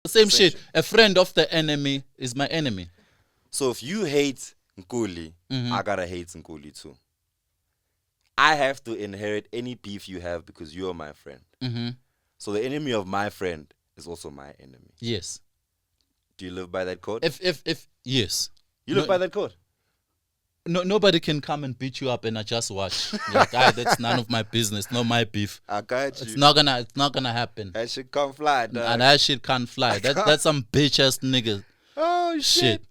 Same shit. A friend of the enemy is my enemy. So if you hate Nkuli, Mm-hmm. I gotta hate Nkuli too. I have to inherit any beef you have because you are my friend. Mm-hmm. So the enemy of my friend is also my enemy. Yes. Do you live by that code? If yes. You live by that code? No, nobody can come and beat you up and I just watch. Like, that's none of my business. Not my beef. I got you. It's not gonna happen. That shit can't fly, dog. And that shit can't fly. That's some bitch ass nigga. Oh shit.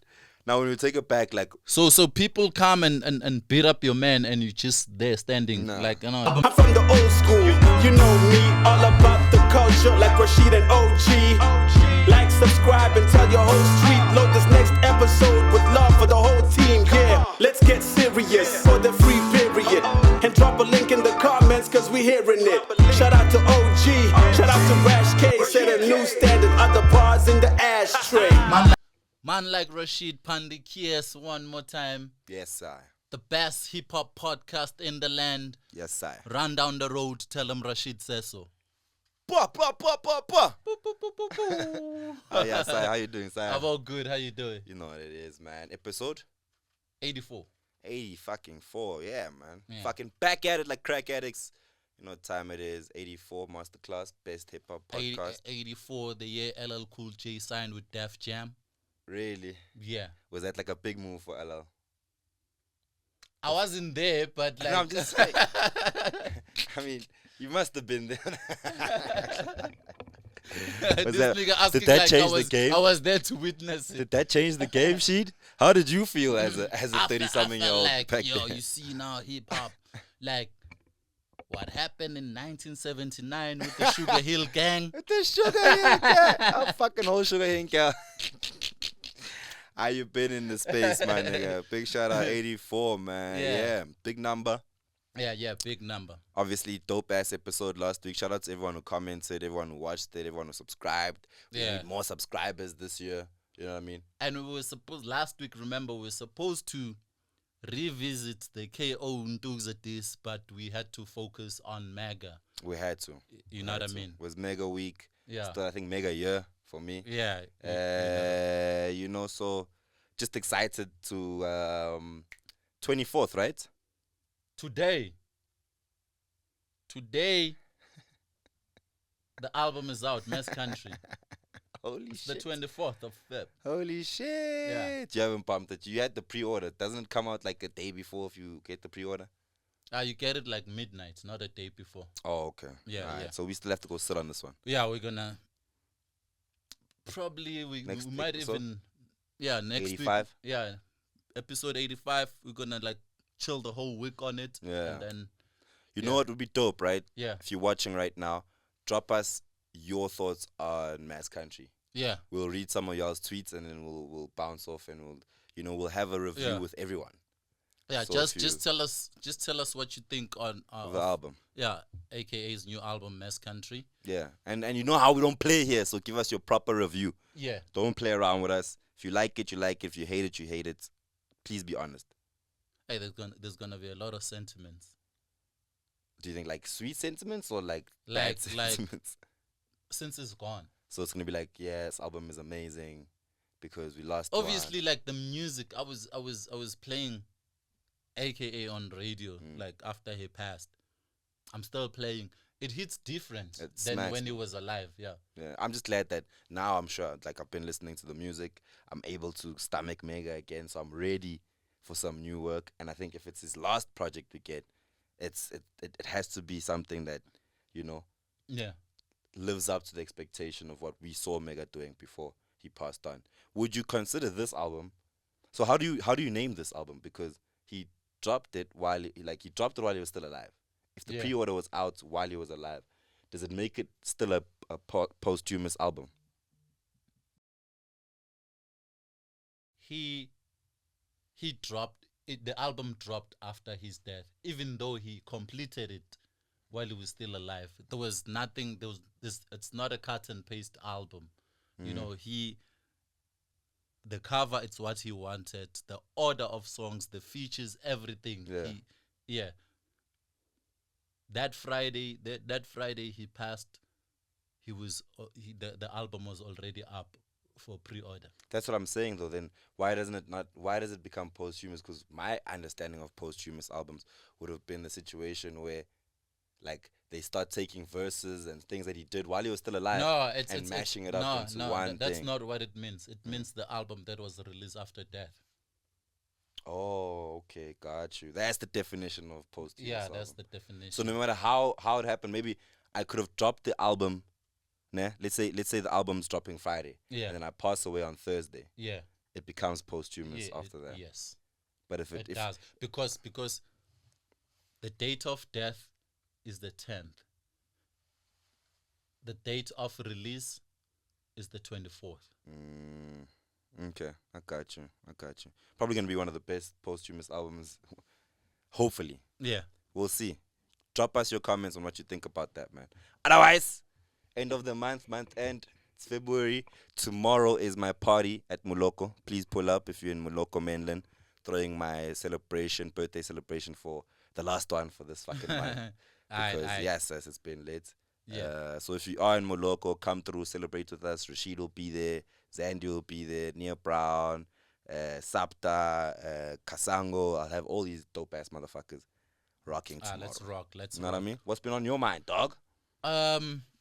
Now when you take it back, like So people come and beat up your man and you just there standing like you know. I'm from the old school, you know me, all about the culture, like Rashid and OG. Like, subscribe, and tell your whole street. Load this next episode with love for the whole team. Yeah, let's get serious for the free period. And drop a link in the comments, cause we hearing it. Shout out to OG, shout out to Rash K. Set a new standard, other bars in the ashtray. Man like Rashid Pandikias one more time. yes, sir. The best hip hop podcast in the land. Yes, sir. Run down the road, tell him Rashid says so. Bah. Oh yeah, sir. How you doing, sir? I'm all good, how you doing? You know what it is, man. Episode 84. 84. Yeah, man. Yeah. Fucking back at it like crack addicts. You know what time it is? 84 Masterclass, best hip hop podcast. 84, the year LL Cool J signed with Def Jam. Really? Yeah. Was that like a big move for LL? I wasn't there, but like... No, I'm just saying. I mean, you must have been there. this that- nigga asking did that like change the game? I was there to witness it. Did that change the game, Sheed? How did you feel as a I felt 30-something-year-old like, back yo, then? you see now hip-hop, like, what happened in 1979 with the Sugar Hill Gang? The Sugar Hill Gang. I'm fucking whole Sugar Hill Gang. How you been in the space, my nigga? Big shout out 84, man. Yeah. Yeah. Big number. Yeah, big number. Obviously, dope ass episode last week. Shout out to everyone who commented, everyone who watched it, everyone who subscribed. We Yeah. need more subscribers this year. You know what I mean? And we were supposed, last week, remember, we were supposed to revisit the KO Ntuza this, but we had to focus on Mega. We had to. You know what I mean? It was mega week. Yeah. Still, I think mega year for me. Yeah. You know, so just excited to 24th, right? Today, the album is out, Mass Country. Holy It's shit. the 24th of Feb. Holy shit. Yeah. You haven't pumped it. You had the pre-order. Doesn't it come out like a day before if you get the pre-order? You get it like midnight, not a day before. Oh, okay. Yeah, Alright, yeah. So we still have to go sit on this one. Yeah, we're gonna probably we Next might episode? even next 85? week. Yeah, episode 85. We're gonna like chill the whole week on it. Yeah. And then You know what would be dope, right? yeah, If you're watching right now, drop us your thoughts on Mass Country. yeah, We'll read some of y'all's tweets and then we'll bounce off and we'll have a review Yeah. with everyone yeah. So just if you- just tell us what you think on of the album. yeah, AKA's new album, Mass Country. Yeah. And you know how we don't play here, so give us your proper review. Yeah, Don't play around with us. If you like it, you like it. If you hate it, you hate it. Please be honest. hey, there's gonna be a lot of sentiments. Do you think like sweet sentiments or like Like- bad like- sentiments? Since it's gone. So it's gonna be like, yes, album is amazing because we lost. Obviously, like the music, I was playing AKA on radio like after he passed. I'm still playing. It hits different It than smacks when me. he was alive. Yeah. Yeah, I'm just glad that now I'm sure, like I've been listening to the music, I'm able to stomach Mega again, so I'm ready for some new work. And I think if it's his last project we get, it has to be something that, Yeah. lives up to the expectation of what we saw Mega doing before he passed on. Would you consider this album? So how do you name this album? Because he dropped it while he dropped it while he was still alive. If the Yeah. pre-order was out while he was alive, does it make it still a posthumous album? He dropped it. The album dropped after his death, even though he completed it while he was still alive. There was nothing. There was this. It's not a cut and paste album. You know, the cover, it's what he wanted. The order of songs, the features, everything. Yeah. That Friday he passed. the album was already up for pre-order. That's what I'm saying though. Then why does it become posthumous? Because my understanding of posthumous albums would have been the situation where, like, they start taking verses and things that he did while he was still alive, No, and mashing it up into one that's thing. not what it means. It means the album that was released after death. Oh, okay, got you. That's the definition of posthumous. Yeah, album. that's the definition. So no matter how it happened, maybe I could have dropped the album. Nah, let's say the album's dropping Friday, Yeah. and then I pass away on Thursday. Yeah. It becomes posthumous Yeah, after that. Yes. But if It does. Because the date of death is the 10th. The date of release is the 24th. Okay, I got you. Probably gonna be one of the best posthumous albums. Hopefully, Yeah. we'll see. Drop us your comments on what you think about that, man. Otherwise, end of the month end. It's February. Tomorrow is my party at Moloko. Please pull up if you're in Moloko mainland. Throwing my birthday celebration for the last one for this fucking month. Because yes, it's been lit. Yeah. So if you are in Moloko, come through, celebrate with us. Rashid will be there, Zandy will be there, Nia Brown, Sapta, Kasango. I'll have all these dope ass motherfuckers rocking tomorrow. Let's rock. Let's You know rock. what I mean? What's been on your mind, dog?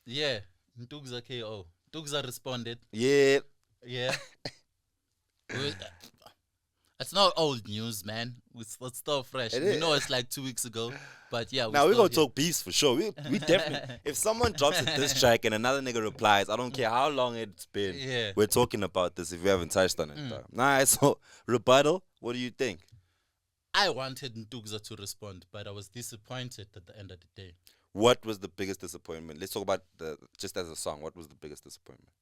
Yeah. Ntugza KO. Ntugza responded. Yeah. Yeah. It's not old news, man. It's still fresh. It We is. know it's like 2 weeks ago, but yeah. Now we're still gonna here. talk beefs for sure. We definitely. If someone drops a diss track and another nigga replies, I don't care how long it's been. Yeah. We're talking about this if we haven't touched on it. Dog. Nah, so rebuttal. What do you think? I wanted Ntugza to respond, but I was disappointed at the end of the day. What was the biggest disappointment? Let's talk about just as a song. What was the biggest disappointment?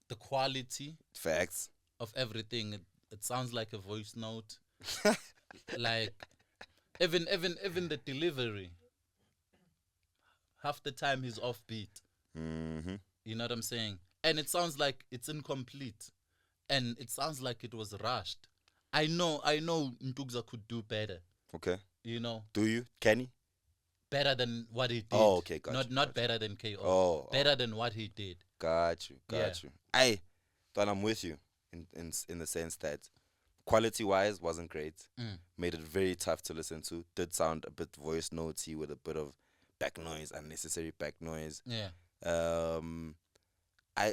The quality Facts. of everything. It sounds like a voice note. Like even the delivery. Half the time he's offbeat. Mm-hmm. You know what I'm saying? And it sounds like it's incomplete. And it sounds like it was rushed. I know Ntugza could do better. Okay. You know, Do you? Can he? better than what he did. Oh, okay, got Not you, not got you. better than KO. Oh, Better than what he did. Got you. Yeah. I thought I'm with you in the sense that quality wise wasn't great. Made it very tough to listen to. Did sound a bit voice notey with a bit of back noise, unnecessary back noise. Yeah.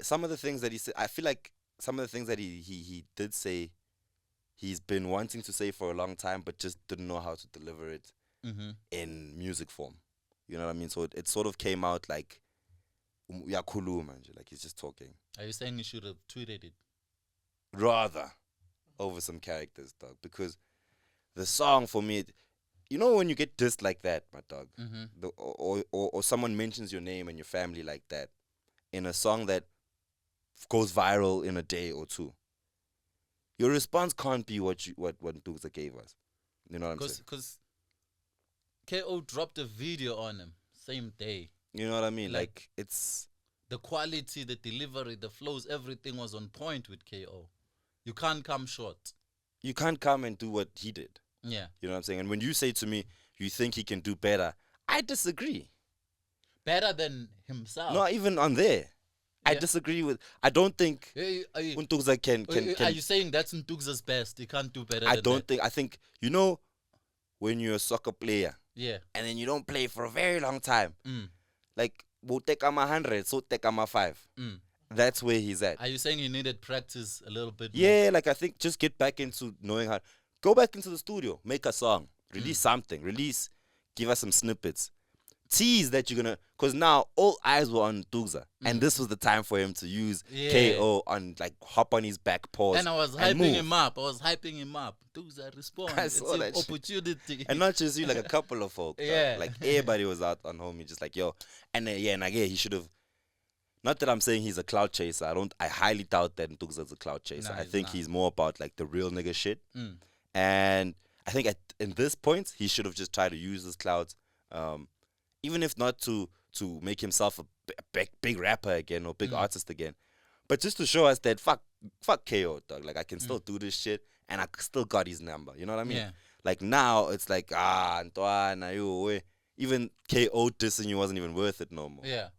Some of the things that he said, I feel like some of the things that he did say, he's been wanting to say for a long time, but just didn't know how to deliver it Mm-hmm. in music form. You know what I mean? So it sort of came out like yakhuluma nje, like he's just talking. Are you saying you should have tweeted it? Rather over some characters, dog. Because the song for me, you know when you get dissed like that, my dog, Mm-hmm. or someone mentions your name and your family like that in a song that goes viral in a day or two, your response can't be what Ntugza gave us. You know what I'm saying? Because KO dropped a video on him same day. You know what I mean? like- Like it's The quality, the delivery, the flows, everything was on point with KO. You can't come short. you can't come and do what he did. Yeah. You know what I'm saying? And when you say to me you think he can do better, I disagree. Better than himself. Not even on there. I Yeah. disagree with. I don't think Are you Ntugza can. saying that's Ntugza's best? He can't do better I than don't that? think. I think you know when you're a soccer player Yeah. and then you don't play for a very long time. Mm. Like we'll take him 100, so take him 5. Mm. That's where he's at. Are you saying you needed practice a little bit more? Yeah, like I think just get back into knowing how. Go back into the studio, make a song, release something, give us some snippets. Tease that you're gonna, because now all eyes were on Ntugza, and this was the time for him to use Yeah. KO on, like, hop on his back, pause, And I was and hyping move. him up. Ntugza respond. I It's saw an that shit. opportunity. And not just you, like a couple of folk. Yeah. Like everybody was out on homie, just like, yo. And then, and again, he should have. Not that I'm saying he's a cloud chaser. I highly doubt that Ntugza's a cloud chaser. Nah, I he's think not. he's more about like the real nigga shit. Mm. And I think in this point, he should have just tried to use his clouds, even if not to make himself a big rapper again or big artist again, but just to show us that fuck KO, dog. Like I can still do this shit, and I still got his number. You know what I mean? Yeah. Like now it's like Ntwana, you, even KO dissing you wasn't even worth it no more. Yeah.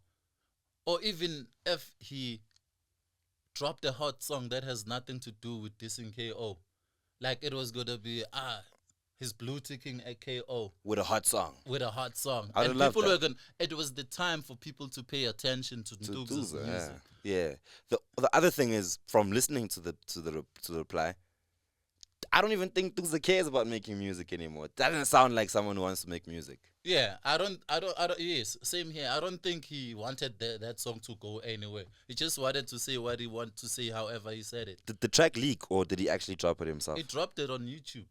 Or even if he dropped a hot song that has nothing to do with dissing KO. Like it was gonna be he's blue ticking a KO with a hot song. with a hot song. I'd And love people that. were gonna it was the time for people to pay attention to To Ntugza's Tuza, music. yeah. The other thing is from listening to the reply, I don't even think Tuza cares about making music anymore. It doesn't sound like someone who wants to make music. Yeah, I don't, yes, same here. I don't think he wanted that song to go anywhere. He just wanted to say what he wanted to say, however he said it. Did the track leak or did he actually drop it himself? He dropped it on YouTube.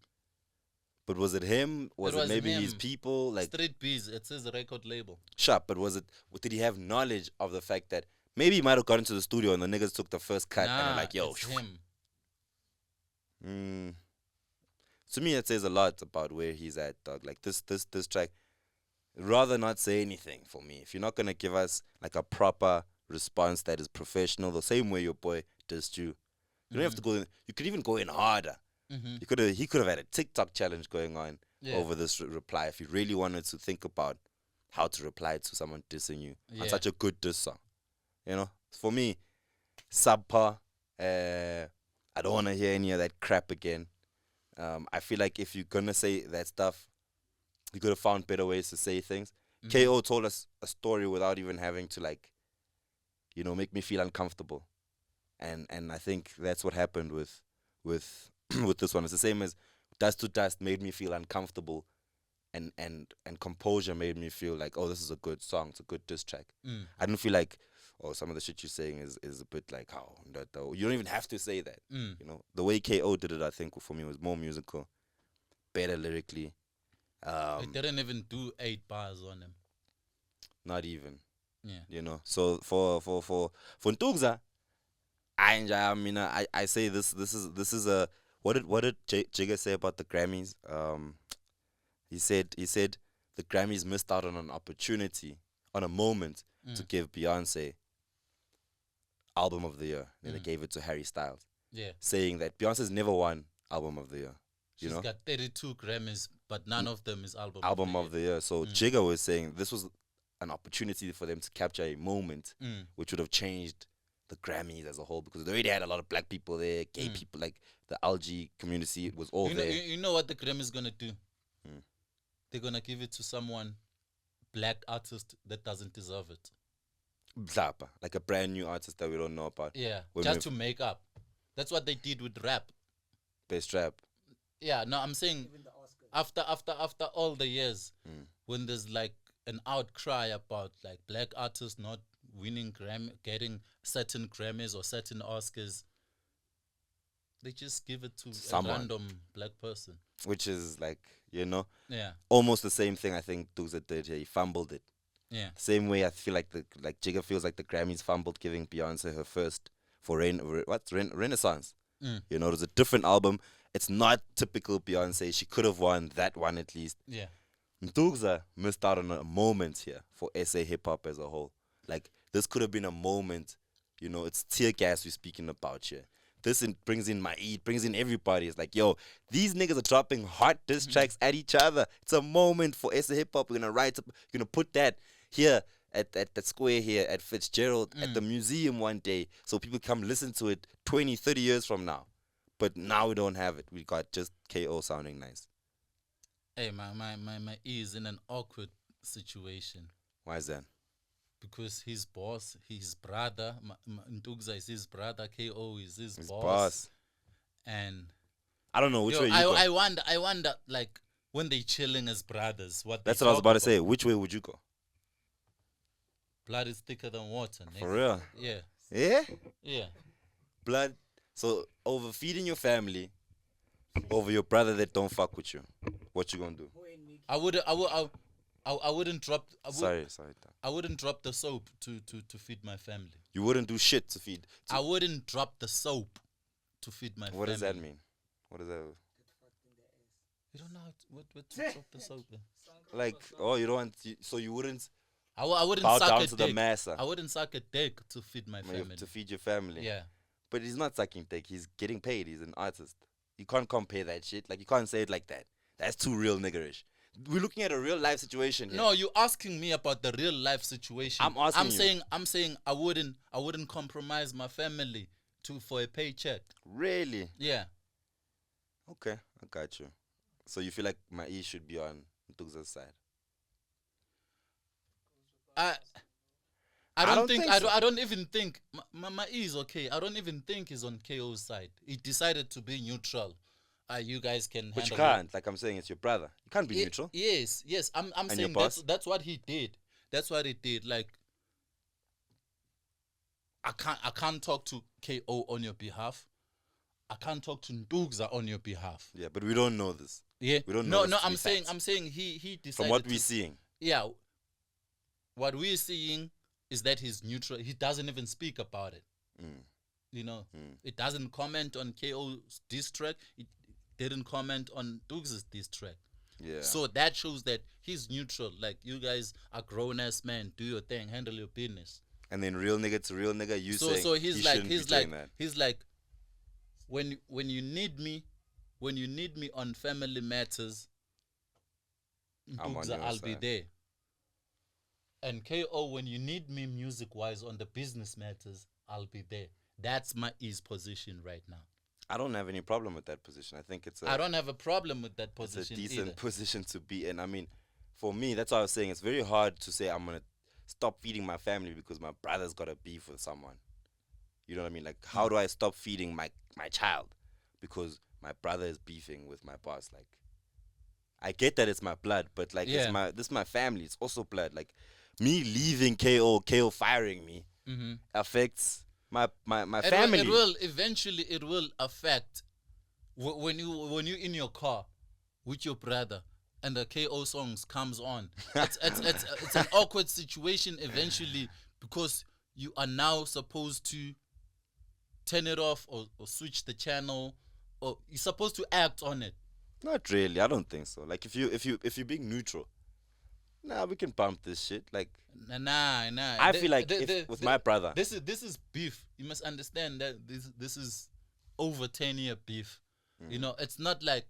But was it him? Was it was maybe his him. people? Like, Street Bees, it says record label. sharp, but did he have knowledge of the fact that maybe he might have got into the studio and the niggas took the first cut and Nah, they're like, yo, it's him. To me, it says a lot about where he's at, dog. Like this track, rather not say anything for me. If you're not gonna give us like a proper response that is professional, the same way your boy dissed you, you don't have to go in. You could even go in harder. He could have had a TikTok challenge going on over this reply if he really wanted to think about how to reply to someone dissing you on such a good diss song. You know, for me, subpar. I don't want to hear any of that crap again. I feel like if you're gonna say that stuff, you could have found better ways to say things. KO told us a story without even having to make me feel uncomfortable, and I think that's what happened with with this one. It's the same as Dust to Dust made me feel uncomfortable, and Composure made me feel like, oh, this is a good song, it's a good diss track. I didn't feel like, oh, some of the shit you're saying is a bit like, how you don't even have to say that. You know, the way KO did it, I think for me was more musical, better lyrically. They didn't even do 8 bars on him. Not even. Yeah. You know, so for Ntugza, I say this is a what did Jigga say about the Grammys? He said the Grammys missed out on an opportunity, on a moment to give Beyonce Album of the Year. Then they gave it to Harry Styles. Yeah. Saying that Beyonce's never won Album of the Year. She's got 32 Grammys, but none of them is album of the year. So Jigga was saying this was an opportunity for them to capture a moment which would have changed the Grammys as a whole, because they already had a lot of black people there, gay people, like the LG community was all there. You know what the Grammys gonna do? They're gonna give it to someone, black artist that doesn't deserve it. Zapa, like a brand new artist that we don't know about. Yeah, just to make up. That's what they did with rap. Best rap. Yeah, no, I'm saying after all the years, when there's like an outcry about like black artists not winning getting certain Grammys or certain Oscars, they just give it to someone. A random black person. Which is like, yeah, almost the same thing I think Tuza did here. He fumbled it. Yeah. Same way I feel like Jigga feels like the Grammys fumbled giving Beyonce her first for Renaissance. You know, it was a different album. It's not typical Beyonce. She could have won that one at least. Yeah. Ntugza missed out on a moment here for SA hip hop as a whole. Like, this could have been a moment. You know, it's tear gas we're speaking about here. This brings in Maid, brings in everybody. It's like, yo, these niggas are dropping hot diss tracks at each other. It's a moment for SA hip hop. We're gonna put that here at that square here at Fitzgerald at the museum one day, so people come listen to it 20, 30 years from now. But now we don't have it. We got just KO sounding nice. Hey, my E is in an awkward situation. Why is that? Because his boss, his brother, Ntugza is his brother, KO is his boss. And I don't know which way you go. I wonder, like, when they chilling as brothers, That's what I was about to say. Which way would you go? Blood is thicker than water. Nigga. For real? Yeah. Yeah? Yeah. Blood. So, over feeding your family, over your brother that don't fuck with you, what you gonna do? I wouldn't drop. Sorry. I wouldn't drop the soap to feed my family. You wouldn't do shit to feed. I wouldn't drop the soap to feed my family. What does that mean? What does that? You don't know what to drop the soap in. Like, oh, you don't want. So you wouldn't. I wouldn't bow suck down a to dick. the massa. I wouldn't suck a dick to feed my family. To feed your family. Yeah. But he's not sucking dick. He's getting paid. He's an artist. You can't compare that shit. Like, you can't say it like that. That's too real niggerish. we're looking at a real life situation here. No, you're asking me about the real life situation. I'm asking you. I'm saying I wouldn't compromise my family for a paycheck. Really? Yeah. Okay, I got you. So you feel like my E should be on Ntugza's side? I don't think so. I don't even think my E is okay. I don't even think he's on KO's side. He decided to be neutral. You guys can But you handle can't. Like I'm saying, it's your brother. You can't be neutral. Yes. I'm And saying your boss? that's what he did. That's what he did. Like I can't talk to KO on your behalf. I can't talk to Ntugza on your behalf. Yeah, but we don't know this. Yeah. We don't know. No, this to I'm be saying facts. he decided From what we're seeing. Yeah. What we're seeing is that he's neutral. He doesn't even speak about it. You know, it doesn't comment on KO's diss track. It didn't comment on Ntugza's diss track. Yeah. So that shows that he's neutral. Like, you guys are grown ass men. Do your thing. Handle your business. And then real nigga to real nigga, you So saying he's he like shouldn't be doing that. he's like, when you need me on family matters, I'm on Ntugza, your I'll be side. there. And KO, when you need me music wise on the business matters, I'll be there. That's my E's position right now. I don't have any problem with that position. I think it's I don't have a problem with that it's a position decent either. position to be in. I mean, for me, that's what I was saying. It's very hard to say I'm gonna stop feeding my family because my brother's got a beef with someone. You know what I mean? Like, how do I stop feeding my child because my brother is beefing with my boss? Like, I get that it's my blood, but like, Yeah. this is my family. It's also blood. Like, me leaving KO firing me affects my family. It will eventually. It will affect when you in your car with your brother and the KO songs comes on. It's an awkward situation eventually because you are now supposed to turn it off or switch the channel, or you're supposed to act on it. Not really. I don't think so. Like, if you're being neutral, nah, we can bump this shit. Like, Nah. I feel like with my brother, This is beef. You must understand that this is over 10-year beef. You know, it's not like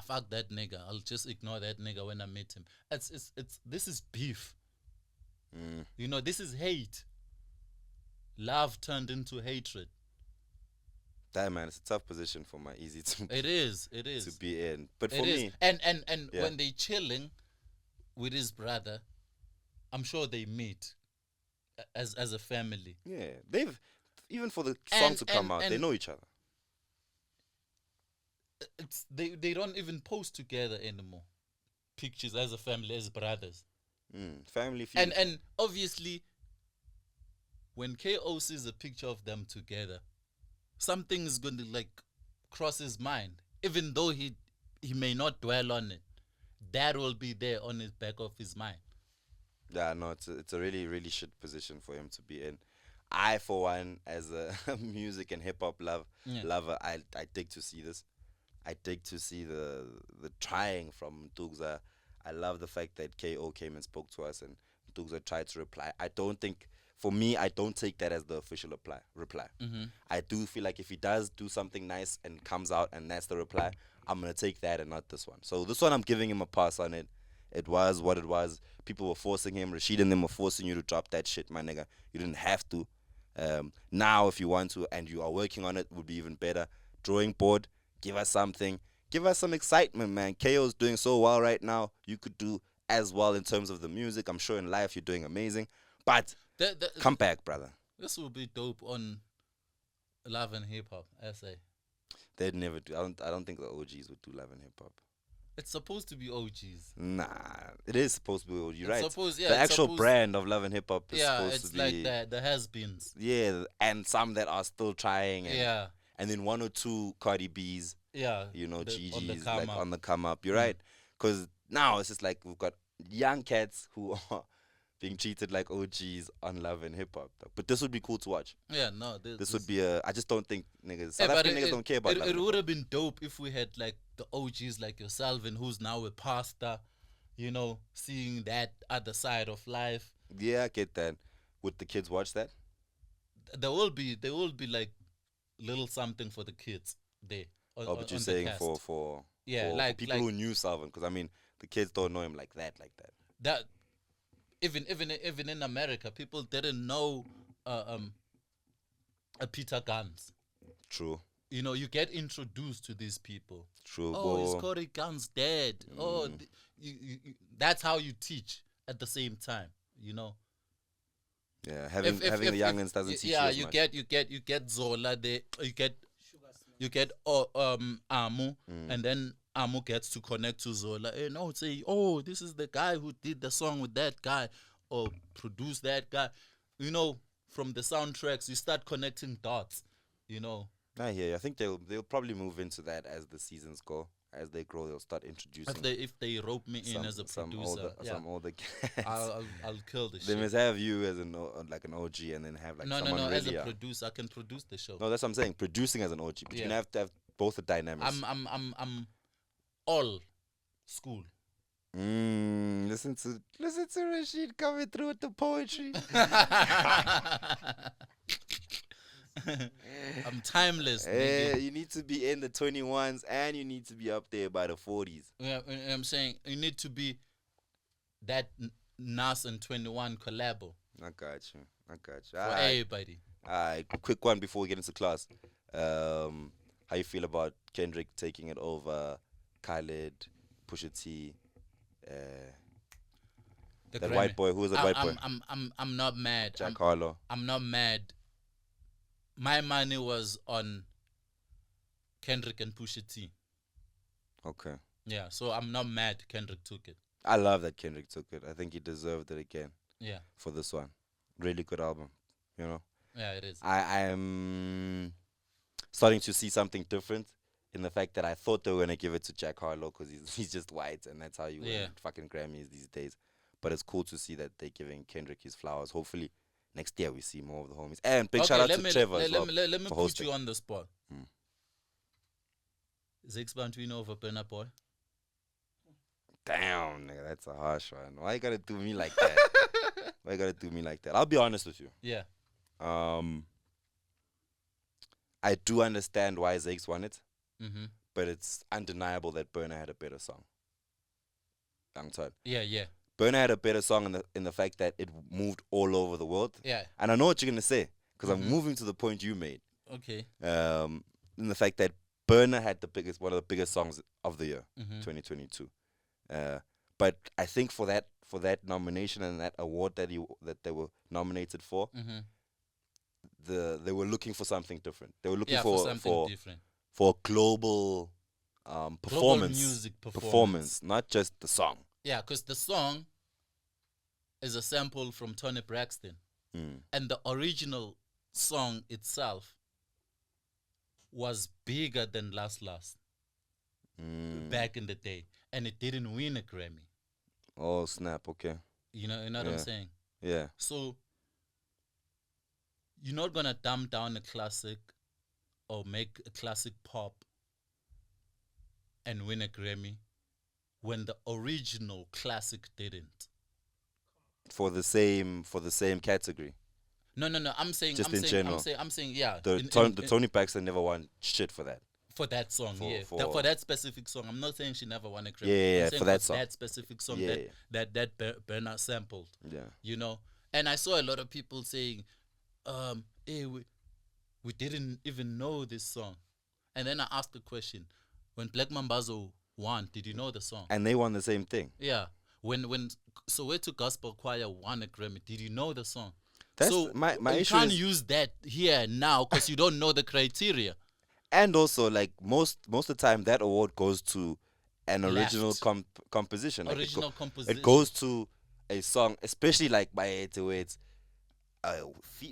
fuck that nigga. I'll just ignore that nigga when I meet him. It's this is beef. You know, this is hate. Love turned into hatred. that man, it's a tough position for my Easy to It is. to be in. But for It is. me, And Yeah. when they chilling with his brother, I'm sure they meet as a family. yeah, they've even for the song And- to come out, they and- know each other. They don't even post together anymore. Pictures as a family, as brothers. Family feud. And obviously, when KO sees a picture of them together, something is going to like cross his mind. Even though he may not dwell on it, that will be there on his back of his mind. Yeah, no, it's a really, really shit position for him to be in. I, for one, as a music and hip hop lover, I dig to see this. I dig to see the trying from Ntugza. I love the fact that KO came and spoke to us and Ntugza tried to reply. I don't think, for me, I don't take that as the official reply. I do feel like if he does do something nice and comes out and that's the reply, I'm going to take that and not this one. So this one, I'm giving him a pass on it. It was what it was. People were forcing him. Rashid and them were forcing you to drop that shit, my nigga. You didn't have to. Now, if you want to and you are working on it, would be even better. Drawing board, give us something. Give us some excitement, man. KO's doing so well right now. You could do as well in terms of the music. I'm sure in life you're doing amazing. But come back, brother. This will be dope on Love and Hip Hop, SA. They'd never do. I don't think the OGs would do love and hip hop. It's supposed to be OGs. Nah, it is supposed to be OG, right? Supposed, yeah, the it's actual supposed- brand of love and hip hop is Yeah, supposed it's to like be the has-beens. yeah, and some that are still trying. And, Yeah, and then one or two Cardi B's, yeah. you know, on the GG's come like up. on the come up. You're right, because now it's just like we've got young cats who are being treated like OGs on love and hip hop. But this would be cool to watch. Yeah, no. This would be a. I just don't think niggas. Yeah, South but African niggas don't care about love it and would hip have been dope if we had like the OGs like yourself and who's now a pastor, you know, seeing that other side of life. hop. Yeah, I get that. Would the kids watch that? There will be like little something for the kids there. Oh, but you're on the saying cast. for Yeah, for people who knew Salvin, because I mean the kids don't know him like that. that. Even in America, people didn't know a Peter Guns. True. You know, you get introduced to these people. True. Oh, is Corey Guns dead? Oh, that's how you teach at the same time. You know. Yeah, having the youngins doesn't teach you as much. You get Zola there. You get Amu, and then Amu gets to connect to Zola and say, oh, this is the guy who did the song with that guy or produced that guy. You know, from the soundtracks, you start connecting dots. You know. I hear you. I think they'll probably move into that as the seasons go. As they grow, they'll start introducing. If they rope me in as a producer, some older cats. I'll kill the They shit. must have you as an OG, and then have like someone No. really As a young. producer, I can produce the show. No, that's what I'm saying. Producing as an OG, but you can have to have both the dynamics. I'm all school. Listen to Rashid coming through with the poetry. I'm timeless. Nigga. You need to be in the 21s and you need to be up there by the 40s. Yeah, I'm saying you need to be that Nas and 21 collabo I got you. for everybody. All right, quick one before we get into class. How you feel about Kendrick taking it over, Khaled, Pusha T, that Grammy. white boy? Who is that white boy? I'm not mad. Jack Harlow. I'm not mad. My money was on Kendrick and Pusha T. Okay. Yeah, so I'm not mad Kendrick took it. I love that Kendrick took it. I think he deserved it again Yeah. for this one. Really good album, you know. Yeah, it is. I am starting to see something different in the fact that I thought they were gonna give it to Jack Harlow because he's just white and that's how you win fucking Grammys these days. But it's cool to see that they're giving Kendrick his flowers. Hopefully next year we see more of the homies. And big shout out to Trevor as well. Let me for put hosting. you on the spot. Zix Bantwino over Burna Boy. Damn, nigga, that's a harsh one. Why you gotta do me like that? Why you gotta do me like that? I'll be honest with you. Yeah. I do understand why Zakes won it, Mm-hmm. but it's undeniable that Burna had a better song. Young Todd. Yeah. Burna had a better song in the fact that it moved all over the world. Yeah. And I know what you're gonna say because I'm moving to the point you made. Okay. In the fact that Burna had one of the biggest songs of the year, Mm-hmm. 2022. But I think for that nomination and that award that they were nominated for, Mm-hmm. they were looking for something different. They were looking Yeah, for something different. for global performance, music performance. not just the song. Yeah, because the song is a sample from Tony Braxton, and the original song itself was bigger than Last back in the day, and it didn't win a Grammy. Oh snap! Okay. You know what I'm saying? Yeah. So you're not gonna dumb down a classic or make a classic pop and win a Grammy when the original classic didn't. For the same category. No. I'm saying Just in general. I'm saying yeah. The Tony Braxton never won shit for that. For that song, for that specific song. I'm not saying she never won a Grammy. Yeah, I'm saying for that song. That specific song Yeah, that Burna sampled. Yeah. You know? And I saw a lot of people saying, hey, we didn't even know this song. And then I asked the question, when Black Mambazo won, did you know the song? And they won the same thing. Yeah. When Soweto Gospel Choir won a Grammy, did you know the song? That's so my you issue can't is, use that here now because you don't know the criteria. and also like most of the time that award goes to an original Left. composition. Like Original composition. It goes to a song, especially like by it where it's a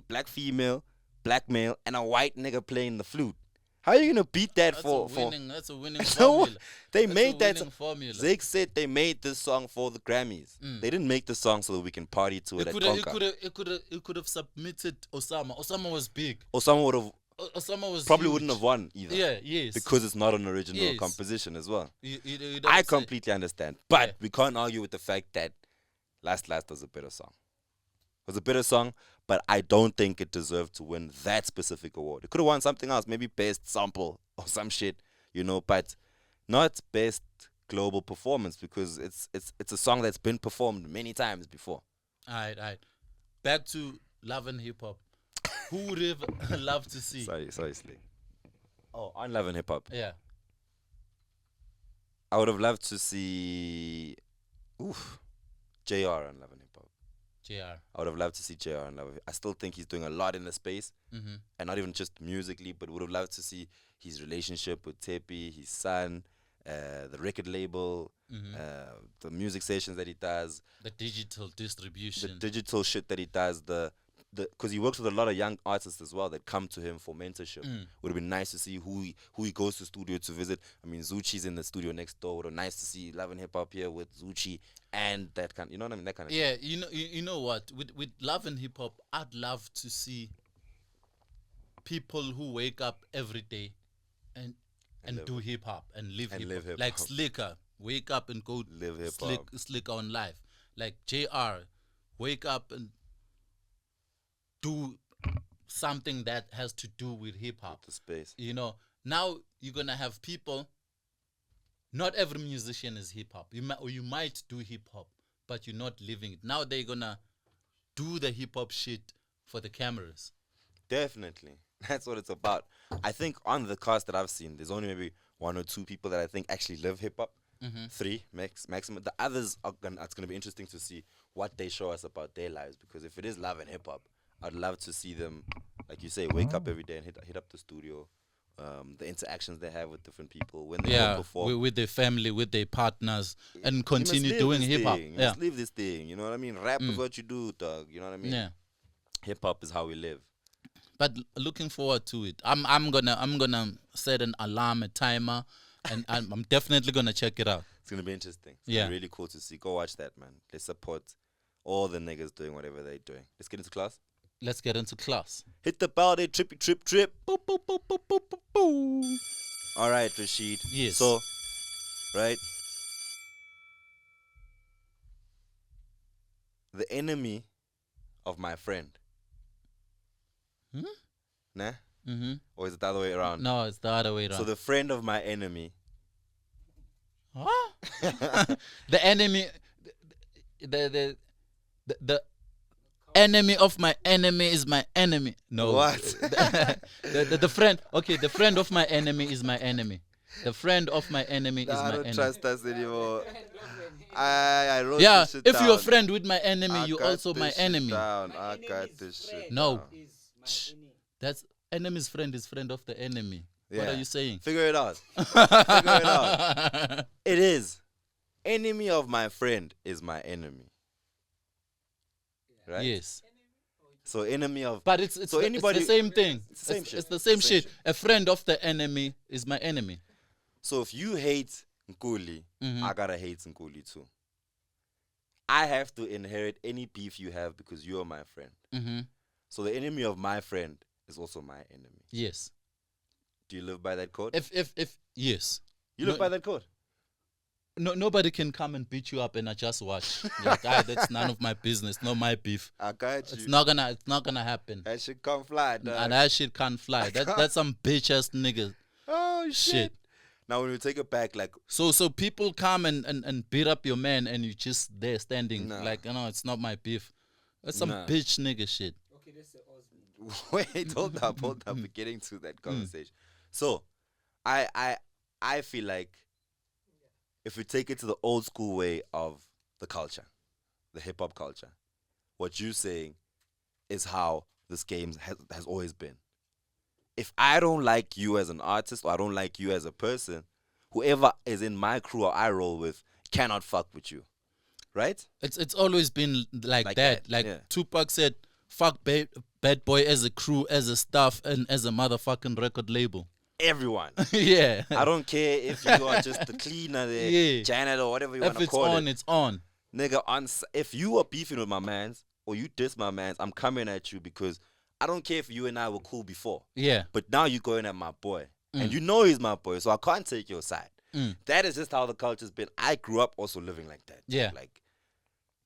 black female, black male, and a white nigga playing the flute. How are you gonna beat that That's for? That's a winning So formula. they That's made a that. winning formula. Zeke said they made this song for the Grammys. They didn't make the song so that we can party to it at Conca. It could have submitted Osama. Osama was big. Or someone would have Osama was probably huge. wouldn't have won either. Yeah, yes. Because it's not an original Yes. composition as well. You don't I say- completely understand. But Yeah. we can't argue with the fact that Last was a better song. It was a better song, but I don't think it deserved to win that specific award. It could have won something else, maybe best sample or some shit, you know, but not best global performance because it's a song that's been performed many times before. All right. Back to Love and Hip Hop. Who would have loved to see? Sorry, Slick. Oh, on Love and Hip Hop. Yeah. I would have loved to see JR on Love and Hip Hop. JR. I would have loved to see JR on Love. I still think he's doing a lot in the space, Mm-hmm. and not even just musically, but would have loved to see his relationship with Tepi, his son, the record label, the music sessions that he does, The digital distribution. the digital shit that he does, because he works with a lot of young artists as well that come to him for mentorship. Would have been nice to see who he goes to studio to visit. I mean, Zuchi's in the studio next door. Would have been nice to see Love and Hip Hop here with Zuchi and that kind. You know what I mean? That kind of. Yeah, you know what? With Love and Hip Hop, I'd love to see people who wake up every day and live do hip hop and live and hip live hop. hip Like hop. Slicker, wake up and go Live hip hop. slick on life. Like JR, wake up and do something that has to do with hip hop. The space. You know, now you're gonna have people. Not every musician is hip hop. You might do hip hop, but you're not living it. Now they're gonna do the hip hop shit for the cameras. Definitely. That's what it's about. I think on the cast that I've seen, there's only maybe 1 or 2 people that I think actually live hip hop. 3 maximum. The others it's gonna be interesting to see what they show us about their lives, because if it is love and hip hop, I'd love to see them, like you say, wake up every day and hit up the studio. The interactions they have with different people when they go perform. With their family, with their partners, and You continue must live doing this hip hop. thing. You Yeah, must live this thing. You know what I mean? Rap is what you do, dog. You know what I mean? yeah. Hip hop is how we live. But looking forward to it. I'm gonna set an alarm, a timer, and I'm definitely gonna check it out. It's gonna be interesting. It's Yeah. gonna be really cool to see. Go watch that, man. Let's support all the niggas doing whatever they're doing. Let's get into class. Let's get into class. Hit the ball, they trip. Boop, boop, boop, boop, boop, boop, boop. All right, Rashid. Yes. So, right. The enemy of my friend. Nah? Mm-hmm. Or is it the other way around? No, it's the other way around. So the friend of my enemy. Huh? The enemy, the enemy of my enemy is my enemy. No. What? The friend. Okay, the friend of my enemy is my enemy. The friend of my enemy is I my don't enemy. trust us anymore. I wrote Yeah, this shit if down. you're a friend with my enemy, I you're got also this my shit enemy. down. I got this shit No. down. That's enemy's friend is friend of the enemy. What Yeah. are you saying? Figure it out. Figure it out. It is. Enemy of my friend is my enemy. Right? Yes. So enemy of. But it's So anybody- it's the same thing. It's the same shit. It's the same It's the same shit. A friend of the enemy is my enemy. So if you hate Nkuli, Mhm. I gotta hate Nkuli too. I have to inherit any beef you have because you are my friend. Mm-hmm. So the enemy of my friend is also my enemy. Yes. Do you live by that code? If yes. You live no- by that code? No, nobody can come and beat you up and I just watch. Like, that's none of my business, not my beef. I got you. It's not gonna happen. That shit come fly, dog. And that shit can't fly. That's some bitch ass nigga Oh shit. shit. Now when we take it back, like So people come and beat up your man and you just there standing Nah. like, it's not my beef. That's some Nah. bitch nigga shit. wait, hold up, we're getting to that conversation. So I feel like if we take it to the old school way of the culture, the hip hop culture, what you're saying is how this game has always been. If I don't like you as an artist or I don't like you as a person, whoever is in my crew or I roll with cannot fuck with you. Right? It's always been like Like that. that, Like yeah. Tupac said, fuck Bad Boy as a crew, as a staff, and as a motherfucking record label. Everyone. Yeah. I don't care if you are just the cleaner, the Yeah. janitor, or whatever you want If to it's call on, it. it's on. Nigga, if you are beefing with my mans or you diss my mans, I'm coming at you because I don't care if you and I were cool before. Yeah. But now you're going at my boy. And you know he's my boy, so I can't take your side. Mm. That is just how the culture's been. I grew up also living like that. Yeah. Like,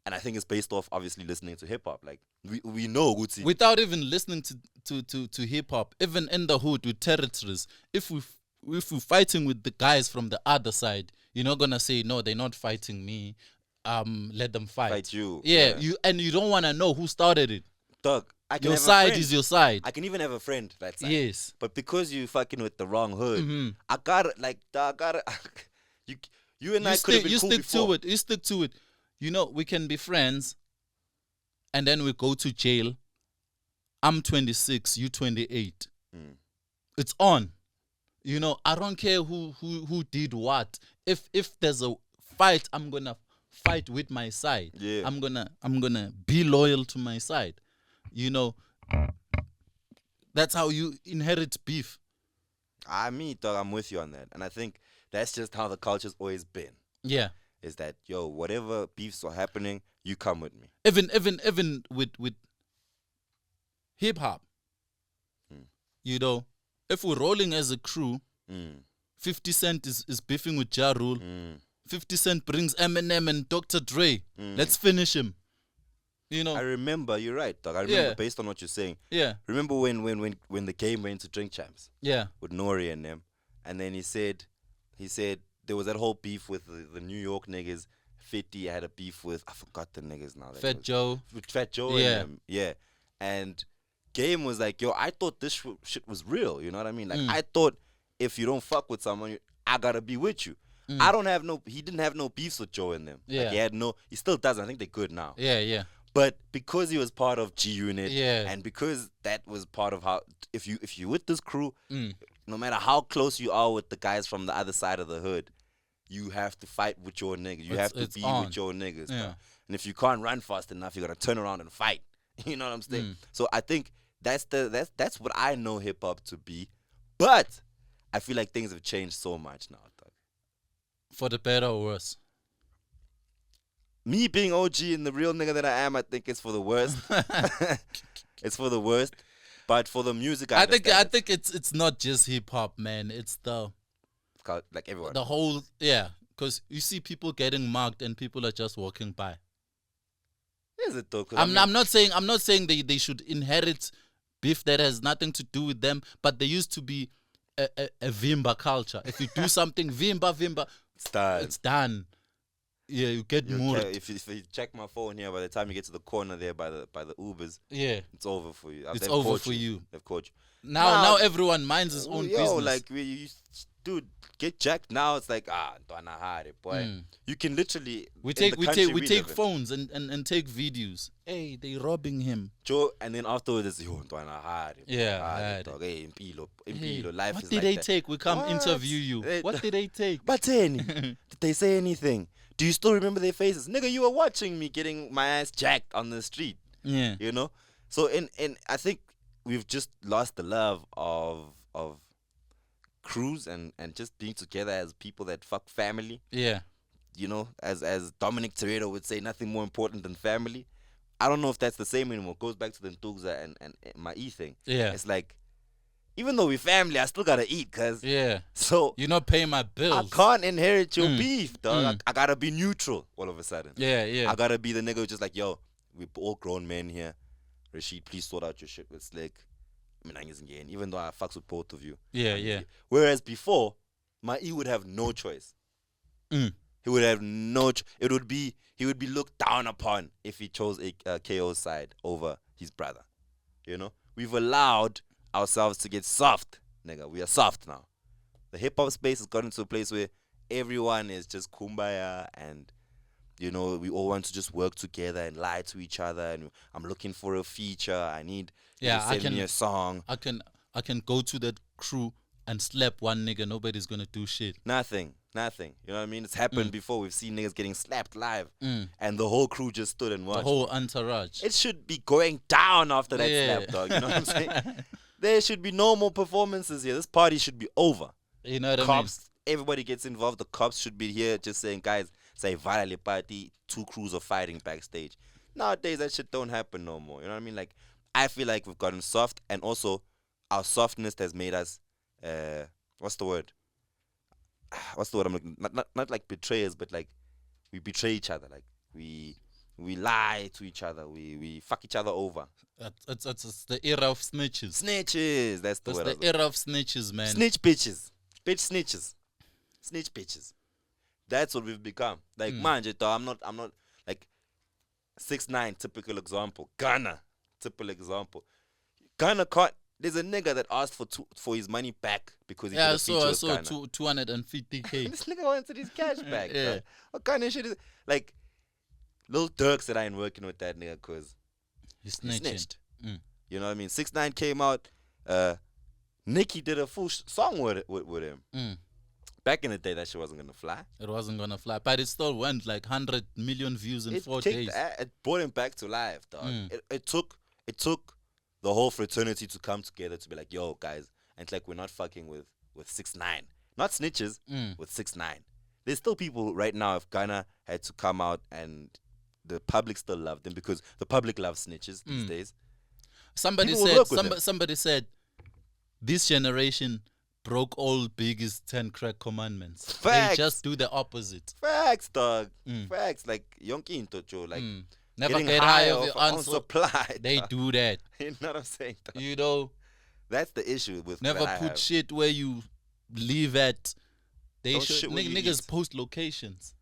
and I think it's based off obviously listening to hip hop. Like we know Gucci. Without even listening to hip hop, even in the hood with territories, if we if you're fighting with the guys from the other side, you're not gonna say no, they're not fighting me. Let them fight. Fight you. Yeah, you don't wanna know who started it. Dog, I can Your have a side friend. is your side. I can even have a friend that side. Yes. But because you fucking with the wrong hood, Mm-hmm. I gotta you and I could have been You cool stick before. to it. You stick to it. You know, we can be friends, and then we go to jail. I'm 26, you 28. Mm. It's on. You know, I don't care who did what. If there's a fight, I'm gonna fight with my side. Yeah. I'm gonna be loyal to my side. You know, that's how you inherit beef. Dog, I'm with you on that. And I think that's just how the culture's always been. Yeah. Is that, yo, whatever beefs are happening, you come with me. Even with hip hop. Mm. You know, if we're rolling as a crew, Mm. 50 Cent is beefing with Ja Rule. Mm. 50 Cent brings Eminem and Dr. Dre. Mm. Let's finish him. You know. I remember, you're right, dog. I remember Yeah. based on what you're saying. Yeah. Remember when the game went to Drink Champs Yeah. with Nori and them, and then he said there was that whole beef with the New York niggas. 50 had a beef with, I forgot the niggas now. Fat Joe. With Fat Joe Yeah. and them. Yeah. And Game was like, yo, I thought this shit was real. You know what I mean? Like, I thought if you don't fuck with someone, I gotta be with you. He didn't have no beefs with Joe and them. Yeah. Like, he still doesn't. I think they're good now. Yeah, yeah. But because he was part of G Unit, Yeah. and because that was part of how, if you with this crew, no matter how close you are with the guys from the other side of the hood, you have to fight with your niggas. You have to it's be on. with your niggas. Yeah. Bro. And if you can't run fast enough, you gotta turn around and fight. You know what I'm saying? So I think that's what I know hip hop to be. But I feel like things have changed so much now, dog. For the better or worse. Me being OG and the real nigga that I am, I think it's for the worst. It's for the worst. But for the music, I think understand it. it's not just hip hop, man. It's Like everyone. the whole because you see people getting mugged and people are just walking by. Is it though? 'Cause I'm not saying they should inherit beef that has nothing to do with them, but there used to be a vimba culture. If you do something vimba, it's done. it's done. Yeah, you get more. If you check my phone here, by the time you get to the corner there by the Ubers, Yeah, it's over for you. it's They've over caught for you. They've caught you. Now everyone minds his own business. Like dude, get jacked now. It's like don't hide it, boy. You can literally we in the country take live in, phones and take videos. Hey, they robbing him. Joe, and then afterwards it's don't hide it. Yeah, hide hide dog. Hey, impilo, Hey, life what is did like they that. take? We come What? interview you. What did they take? But did they say anything? Do you still remember their faces? Nigga, you were watching me getting my ass jacked on the street. Yeah. You know? So in I think we've just lost the love of crews and just being together as people that fuck family. Yeah. You know, as Dominic Toretto would say, nothing more important than family. I don't know if that's the same anymore. It goes back to the Ntugza and my E thing. Yeah. It's like, even though we family, I still gotta eat, cuz. Yeah. So You're not paying my bills. I can't inherit your beef, dog. I gotta be neutral all of a sudden. Yeah, yeah. I gotta be the nigga who's just like, yo, we're all grown men here. Rashid, please sort out your shit with Slick. I mean, even though I fucks with both of you. Yeah, yeah. Whereas before, my E would have no choice. He would have he would be looked down upon if he chose a KO's side over his brother. You know? We've allowed ourselves to get soft, nigga. We are soft now. The hip hop space has gotten to a place where everyone is just kumbaya and, you know, we all want to just work together and lie to each other. And I'm looking for a feature. I need you to send me a song. I can go to that crew and slap one nigga. Nobody's gonna do shit. Nothing. You know what I mean? It's happened before. We've seen niggas getting slapped live, and the whole crew just stood and watched. The whole entourage. It should be going down after that slap, dog. You know what I'm saying? There should be no more performances here. This party should be over. You know what I mean? Cops, everybody gets involved. The cops should be here just saying, guys, say Vale party. 2 crews are fighting backstage. Nowadays, that shit don't happen no more. You know what I mean? Like, I feel like we've gotten soft, and also our softness has made us. What's the word? I'm looking. Not like betrayers, but like we betray each other. Like we lie to each other. We fuck each other over. It's the era of snitches. Snitches. That's the It's word. the era of snitches, man. Snitch bitches. Bitch snitches. Snitch bitches. That's what we've become. Like, manje, I'm not like 6ix9ine, typical example. Ghana, typical example. Ghana can't. There's a nigga that asked for his money back because he did a feature with Ghana. 250K. This nigga wanted his cash back. Yeah. What kind of shit is like? Lil Durk said I ain't working with that nigga because He he snitched. Mm. You know what I mean? 6ix9ine came out. Nicki did a full song with him. Mm. Back in the day, that shit wasn't gonna fly. It wasn't gonna fly, but it still went like 100 million views in 4 days. It brought him back to life, dog. Mm. It took the whole fraternity to come together to be like, yo, guys, and it's like we're not fucking with 6ix9ine, not snitches, with 6ix9ine. There's still people right now. If Ghana had to come out and the public still loved them because the public loves snitches these days. Somebody People will said work with them. somebody said this generation broke all Biggie's 10 crack commandments. Facts. They just do the opposite. Facts, dog. Facts. Like Yonki Intocho, like Never getting get high high of off your on answer. supply. They dog. do that. You know what I'm saying? Dog? You know, That's the issue with never that I put have. shit where you live at. They Don't should shit where you niggas eat. post locations.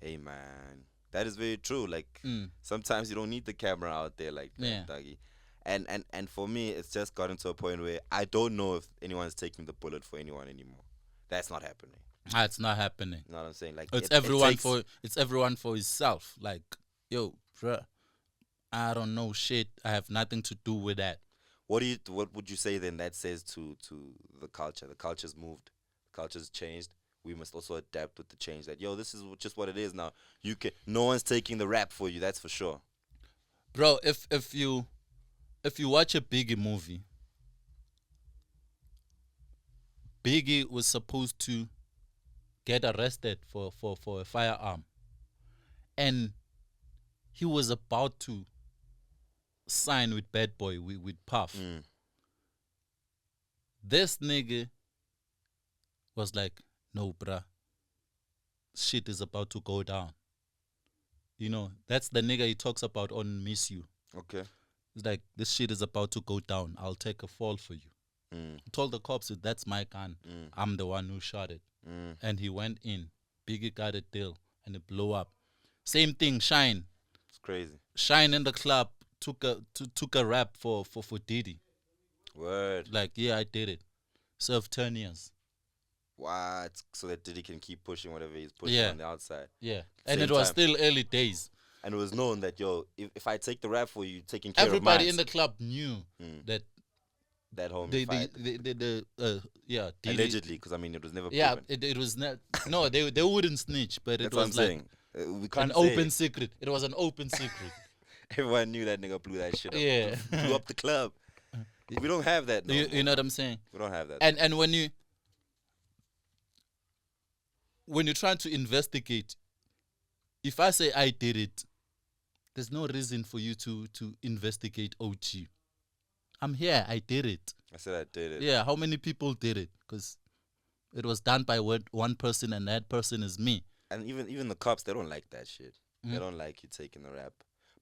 Hey man, that is very true. Like Mm. sometimes you don't need the camera out there like that, Yeah. doggy. And for me, it's just gotten to a point where I don't know if anyone's taking the bullet for anyone anymore. That's not happening. It's not happening. You know what I'm saying? Like It's it everyone takes- for everyone for himself. Like, yo, bruh, I don't know shit. I have nothing to do with that. What would you say then that says to the culture? The culture's moved. The culture's changed. We must also adapt with the change. That yo, this is just what it is now. No one's taking the rap for you. That's for sure. Bro, if you watch a Biggie movie, Biggie was supposed to get arrested for a firearm, and he was about to sign with Bad Boy with Puff. This nigga was like, no, bruh, shit is about to go down. You know, that's the nigga he talks about on Miss You. Okay. It's like, this shit is about to go down. I'll take a fall for you. He told the cops, that's my gun. I'm the one who shot it. And he went in. Biggie got a deal and it blew up. Same thing, Shine. It's crazy. Shine in the club took a rap for Diddy. Word. Like, yeah, I did it. Served 10 years. What? So that Diddy can keep pushing whatever he's pushing Yeah. on the outside. Yeah. And Same it was time. still early days. And it was known that, yo, if I take the rap for you, you're taking care Everybody of in the club knew that that homie they fight. Diddy, Allegedly, because I mean, it was never yeah, proven. it was not. No, they wouldn't snitch, but it That's what I'm was like saying. We an can't open say. secret. It was an open secret. Everyone knew that nigga blew that shit up. Yeah. Blew up the club. We don't have that no you more. know what I'm saying? We don't have that. And when you're trying to investigate, if I say I did it, there's no reason for you to investigate OG. I'm here. I did it. I said I did it. Yeah. How many people did it? Because it was done by one person, and that person is me. And even the cops, they don't like that shit. They don't like you taking the rap.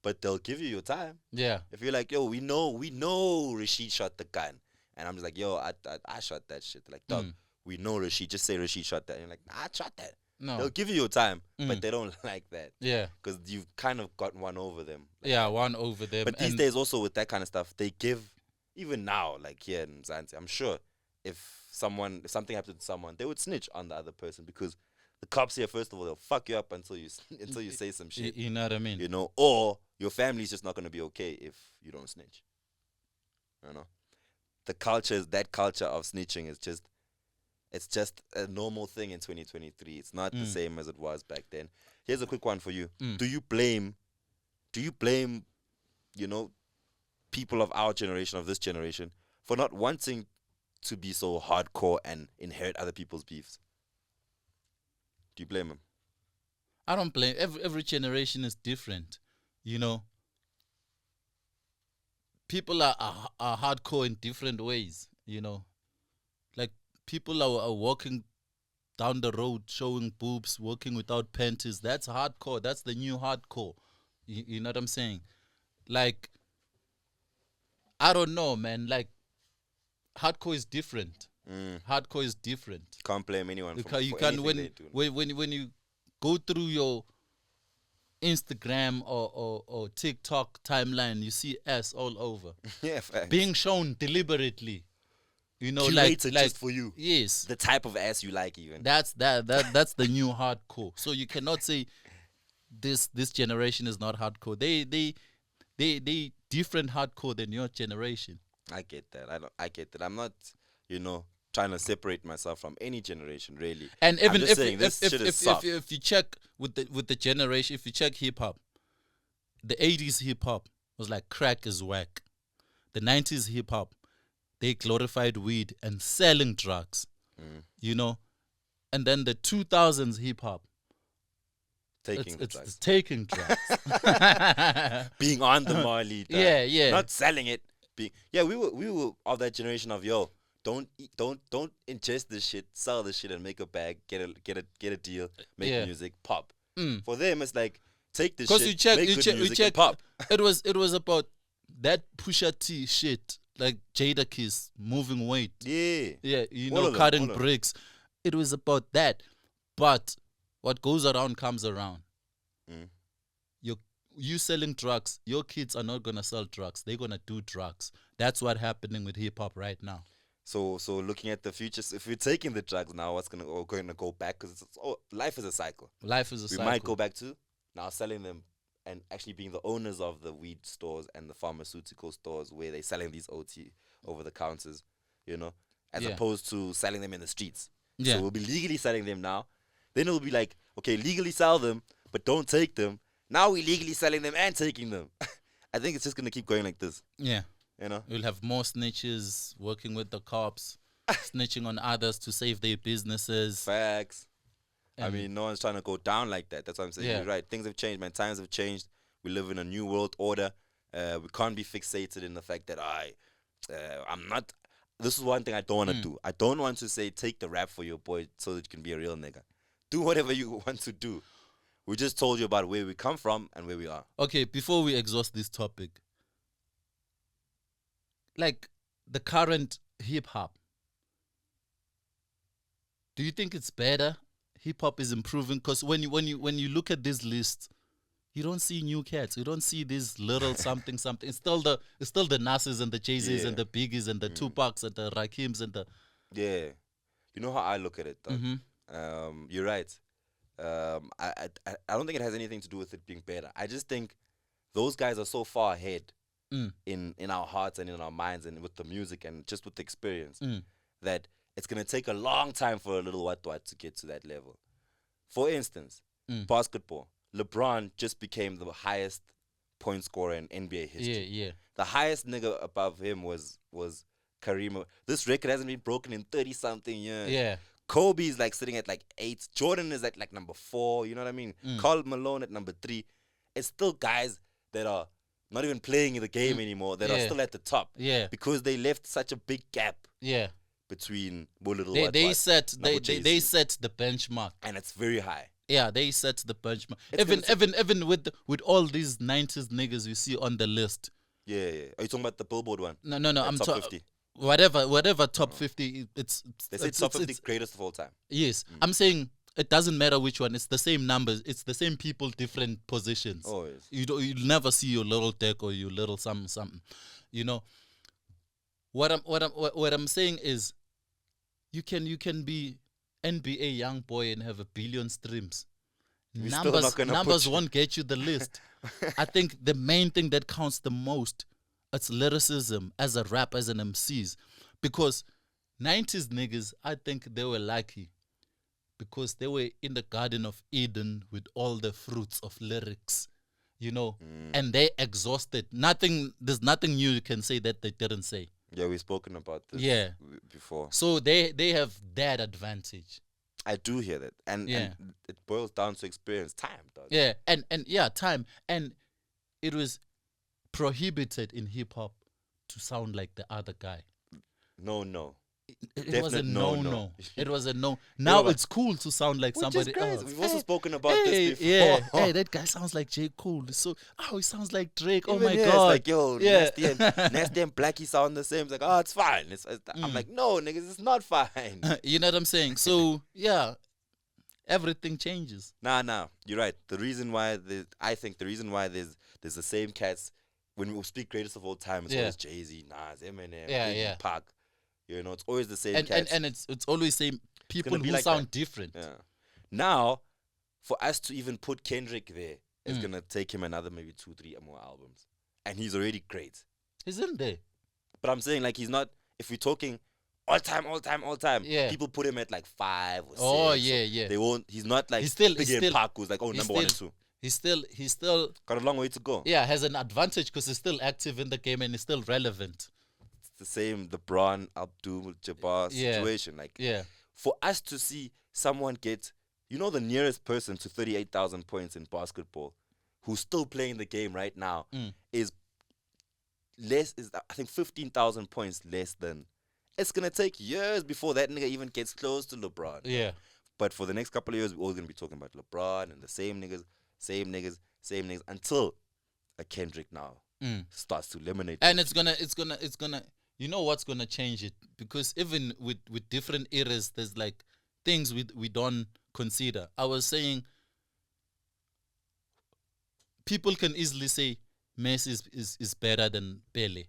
But they'll give you your time. Yeah. If you're like, yo, we know Rashid shot the gun. And I'm just like, yo, I shot that shit. They're like, dog, we know Rashid. Just say Rashid shot that. And you're like, nah, I shot that. No. They'll give you your time, but they don't like that. Yeah. Because you've kind of gotten one over them. Like, Yeah. One over them. but these and days also with that kind of stuff, they give, even now, like here in Zanzi, I'm sure if something happened to someone, they would snitch on the other person because the cops here, first of all, they'll fuck you up until you say some shit. You know what I mean? You know, or your family's just not going to be okay if you don't snitch. You know, that culture of snitching is just, it's just a normal thing in 2023. It's not the same as it was back then. Here's a quick one for you. Do you blame, you know, people of our generation, of this generation, for not wanting to be so hardcore and inherit other people's beefs? Do you blame them? I don't blame. Every generation is different, you know. People are hardcore in different ways, you know. Like people are walking down the road showing boobs, walking without panties. That's hardcore. That's the new hardcore. You know what I'm saying? Like, I don't know, man. Like, hardcore is different. Hardcore is different. Can't blame anyone for You for can anything they do. when you go through your Instagram or TikTok timeline, you see ass all over. Yeah, facts. Being shown deliberately. You know, Curated like just for you. yes. The type of ass you like, even. That's that's the new hardcore. So you cannot say this generation is not hardcore. They different hardcore than your generation. I get that. I get that. I'm not, trying to separate myself from any generation, really. And even I'm just saying this shit is soft. if you check with the generation, if you check hip hop, the 80s hip hop was like crack is whack. The 90s hip hop, they glorified weed and selling drugs. And then the 2000s hip hop, Taking the it's drugs. taking drugs. Being on the Marley. Yeah. Not selling it. We were of that generation of don't ingest this shit, sell this shit and make a bag, get a deal, make music, pop. For them it's like take this shit, make good music and pop. It was about that Pusha T shit, like Jada Kiss, moving weight. Yeah. Yeah, cutting bricks. It was about that. But what goes around comes around. You selling drugs, your kids are not gonna sell drugs. They're gonna do drugs. That's what's happening with hip hop right now. So looking at the future, if we're taking the drugs now, what's going to go back? Because life is a cycle. Life is a cycle. We might go back to now selling them and actually being the owners of the weed stores and the pharmaceutical stores where they're selling these OT over the counters, as opposed to selling them in the streets. Yeah. So we'll be legally selling them now. Then it'll be like, okay, legally sell them, but don't take them. Now we're legally selling them and taking them. I think it's just going to keep going like this. Yeah. You'll have more snitches working with the cops, snitching on others to save their businesses. Facts. I mean, no one's trying to go down like that. That's what I'm saying. Yeah. You're right. Things have changed, man. Times have changed. We live in a new world order. We can't be fixated in the fact that I'm not. This is one thing I don't want to do. I don't want to say take the rap for your boy so that you can be a real nigga. Do whatever you want to do. We just told you about where we come from and where we are. Okay, before we exhaust this topic, like the current hip hop, do you think it's better? Hip hop is improving because when you look at this list, you don't see new cats. You don't see this little something. It's still the Nas's and the Jay-Z's and the Biggies and the Tupacs and the Rakims and the. Yeah, you know how I look at it. Though. You're right. I don't think it has anything to do with it being better. I just think those guys are so far ahead in our hearts and in our minds and with the music and just with the experience that it's gonna take a long time for a little what to get to that level. For instance, basketball. LeBron just became the highest point scorer in NBA history. Yeah. The highest nigga above him was Kareem. This record hasn't been broken in 30-something years. Yeah. Kobe's like sitting at like 8. Jordan is at like number 4. You know what I mean? Karl Malone at number 3. It's still guys that are not even playing in the game anymore that are still at the top. Yeah. Because they left such a big gap. Yeah. Between little they set the benchmark, and it's very high. Yeah, they set the benchmark. Even with all these 90s niggas you see on the list. Yeah. Are you talking about the Billboard one? No. I'm top 50. Whatever top 50. They say top 50 greatest of all time. Yes, I'm saying it doesn't matter which one. It's the same numbers. It's the same people, different positions. Always. You'll never see your little deck or your little something. What I'm saying is, you can be NBA young boy and have 1 billion streams. Numbers won't get you the list. I think the main thing that counts the most, it's lyricism as a rap, as an MCs. Because 90s niggas, I think they were lucky because they were in the Garden of Eden with all the fruits of lyrics, and they exhausted. There's nothing new you can say that they didn't say. Yeah, we've spoken about this before. So they have that advantage. I do hear that. And it boils down to experience, time, dog. Yeah, and time. And it was prohibited in hip hop to sound like the other guy. No. It was a Definite no. no. It was a no. Now but- it's cool to sound like Which somebody is crazy. else. We've also spoken about Hey, this before. yeah. Hey, that guy sounds like J. Cole. So, he sounds like Drake. Oh Even my here, God. It's like, yo, Yeah. Nasty and Blackie sound the same. It's like, oh, it's fine. I'm like, no, niggas, it's not fine. You know what I'm saying? So, yeah, everything changes. Nah, you're right. I think the reason why there's the same cats when we speak greatest of all time, it's Yeah. always Jay-Z, Nas, Eminem, Yeah, Biggie, yeah. Pac. You know, it's always the same And cats. it's always same people be who like sound that. different. Yeah. Now, for us to even put Kendrick there, it's Mm. gonna take him another maybe 2-3 more albums, and he's already great. He's in there. But I'm saying like he's not. If we're talking all time, Yeah. people put him at like 5 or 6. Oh, or- yeah. They won't. He's not like He's still- Biggie he's and still- Pac, who's like he's number 1 and still- 2. He's still Got a long way to go. yeah, has an advantage because he's still active in the game and he's still relevant. It's the same LeBron, Abdul Jabbar Yeah. situation. Like Yeah. for us to see someone get, the nearest person to 38,000 points in basketball, who's still playing the game right now, is I think 15,000 points less than. It's gonna take years before that nigga even gets close to LeBron. Yeah. But for the next couple of years, we're all gonna be talking about LeBron and the same niggas, until a Kendrick now starts to eliminate. And it's gonna you know what's gonna change it? Because even with different eras, there's like things we don't consider. I was saying people can easily say Messi is better than Pele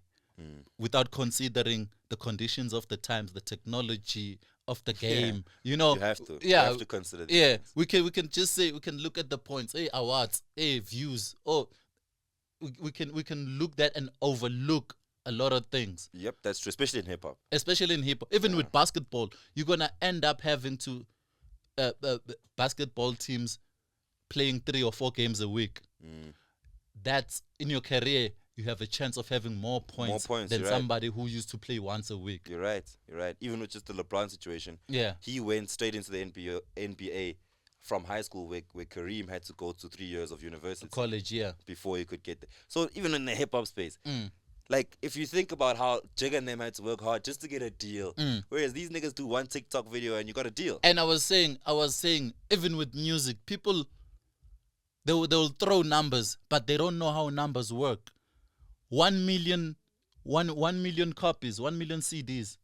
without considering the conditions of the times, the technology of the game. You know, You have to. Yeah, You have to consider these Yeah, things. we can just say, we can look at the points. Hey, awards. Hey, views. Oh, we can look that and overlook a lot of things, Yep, that's true, especially in hip hop. especially in hip hop. Even with basketball, you're gonna end up having to basketball teams playing 3 or 4 games a week. That's in your career. You have a chance of having more points, points, than you're right. somebody who used to play once a week. You're right. Even with just the LeBron situation, Yeah. he went straight into the NBA from high school, where Kareem had to go to 3 years of university College, yeah. before he could get there. So even in the hip hop space, Mm. like if you think about how Jigga and them had to work hard just to get a deal, whereas these niggas do one TikTok video and you got a deal. And I was saying, even with music, people they'll throw numbers, but they don't know how numbers work. 1 million copies, 1 million CDs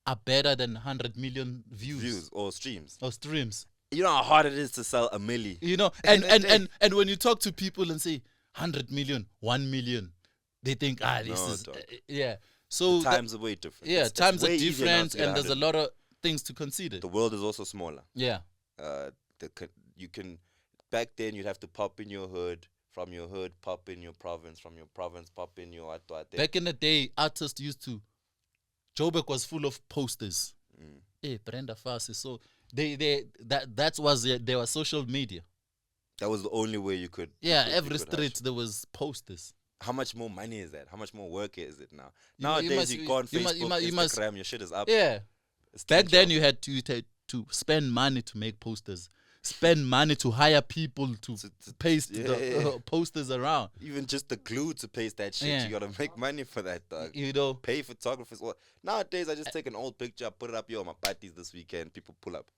are better than 100 million views Or streams. or streams. You know how hard it is to sell a milli. You know, and when you talk to people and say 100 million, 1 million, they think this No, is dog. yeah. So Times are way different. yeah, It's times are way easier now different, to get and there's a 100. lot of things to consider. The world is also smaller. Yeah, You can back then you'd have to pop in your hood, from your hood pop in your province, from your province pop in your Atwate. back in the day, artists used to. Joburg was full of posters. Hey, Brenda Fassi. So that was there was social media. That was the only way you could. Yeah, you every could street there was posters. How much more money is that? How much more work is it now? You Nowadays, must- you go on you must- Facebook, you must- Instagram, your shit is up. Yeah. It's Back clean then job. you had to spend money to make posters. Spend money to hire people to paste the posters around. Even just the glue to paste that shit, Yeah. you gotta make money for that, dog. You know. Pay photographers. Well, nowadays, I just take an old picture, put it up. Yo, my party's this weekend. People pull up.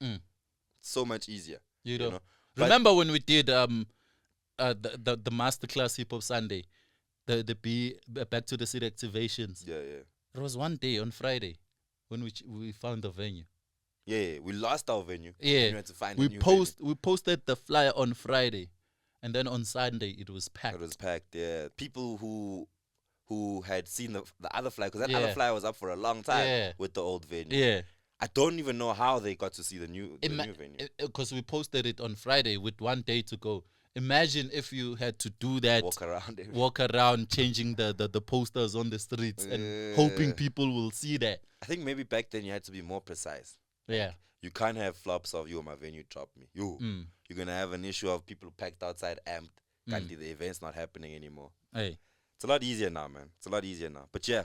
So much easier. You know. But- Remember when we did the masterclass Hip Hop Sunday, the Back to the City activations. Yeah. It was one day on Friday when we found the venue. Yeah, we lost our venue. Yeah, We had to find a we new venue. posted the flyer on Friday, and then on Sunday it was packed. It was packed. Yeah, people who had seen the other flyer, because that Yeah. other flyer was up for a long time Yeah. with the old venue. Yeah, I don't even know how they got to see the new venue. because we posted it on Friday with one day to go. Imagine if you had to do that, Walk around. changing the posters on the streets and hoping people will see that. I think maybe back then you had to be more precise. Yeah, You can't have flops of you, my venue dropped me. You're gonna have an issue of people packed outside amped. Can't the event's not happening anymore. hey, It's a lot easier now, man. It's a lot easier now. But yeah,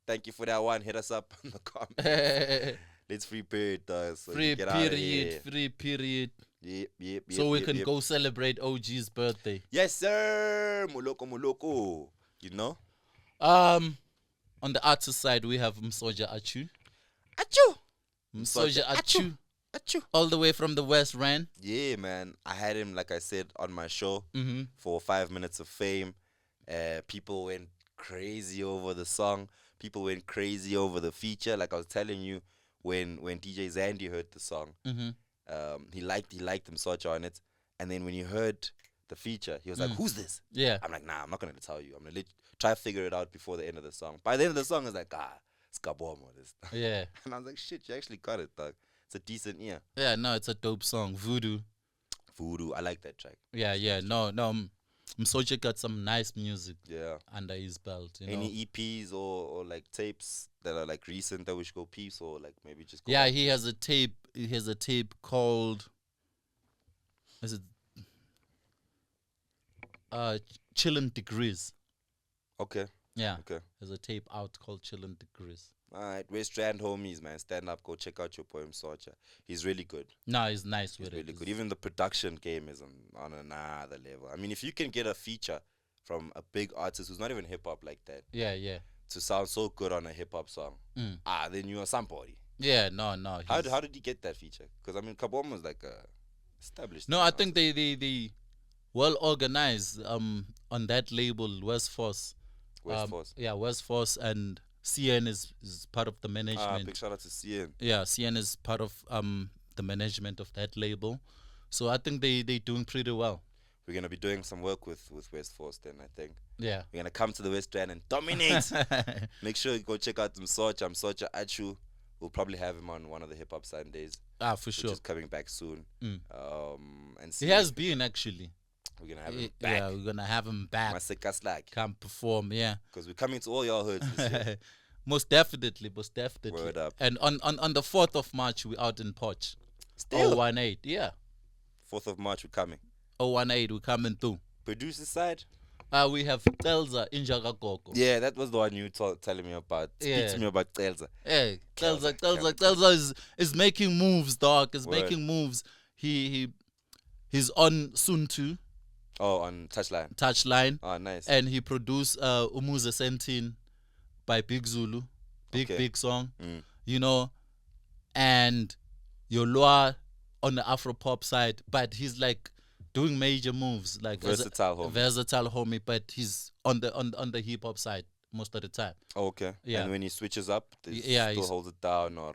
thank you for that one. Hit us up in the comments. Let's free period, so we free can get out of here. period, free period. Yep, So we yep, can yep. go celebrate OG's birthday. Yes, sir. Moloko. You know? On the artist side, we have Msoja Atchu. Atchu. Msoja Atchu, Atchu. all the way from the West Rand. Yeah, man. I had him, like I said, on my show Mm-hmm. for 5 minutes of fame. People went crazy over the song. People went crazy over the feature. Like I was telling you, when DJ Zandy heard the song, Mm-hmm. he liked Msoja on it. And then when he heard the feature, he was like, "Who's this?" Yeah. I'm like, "Nah, I'm not gonna tell you. I'm gonna try to figure it out before the end of the song." By the end of the song, it's like, it's Gabomo. This. Yeah. And I was like, "Shit, you actually got it, dog. It's a decent ear." Yeah, no, it's a dope song. Voodoo. Voodoo, I like that track. Yeah. No. Msoja got some nice music Yeah. under his belt, you know. Any EPs or like tapes that are like recent that we should go peeps, or like maybe just go Yeah, back he to? has a tape. He has a tape called, is it Chillin' Degrees. Okay. Yeah. Okay. There's a tape out called Chillin' Degrees. All right, West Strand homies, man, stand up, go check out your poem Msoja. He's really good. No, he's nice He's with really it. good. Even the production game is on another level. I mean, if you can get a feature from a big artist who's not even hip hop like that Yeah. to sound so good on a hip hop song, Mm. then you are somebody. Yeah, no. How he's- did he get that feature? Because I mean, Kabom was like a established. No, I think they well organized on that label, West Force. West Force. Yeah, West Force and CN is part of the management. Big shout out to CN. Yeah, CN is part of the management of that label. So I think they doing pretty well. We're gonna be doing some work with West Force then. I think Yeah. we're gonna come to the West Strand and dominate. Make sure you go check out Msoja Atchu. We'll probably have him on one of the hip hop Sundays, For which sure. is coming back soon. Mm. And He has been actually. we're gonna have him back. Yeah, we're gonna have him back. Maseka Slack. Come perform, yeah. Because we're coming to all your hoods this year. Most definitely. Word up. And on the 4th of March, we're out in Poch. Still. 018, yeah. 4th of March, we're coming. 018, we're coming through. Producer side? We have Celza in Jagagogo. Yeah, that was the one you telling me about. Speak Yeah. to me about Celza. Hey, Celza, Celza is making moves, dog. Is Word. making moves. He's on soon too, Oh, on Touchline. Oh, nice. And he produced Umuze Sentin by Big Zulu. Okay. Big song. Mm. You know, and Yolwa on the Afro pop side, but he's like doing major moves, like as a Versatile homie. homie, but he's on the hip hop side most of the time. Oh, okay. Yeah. And when he switches up, does he Yeah, still he's- holds it down or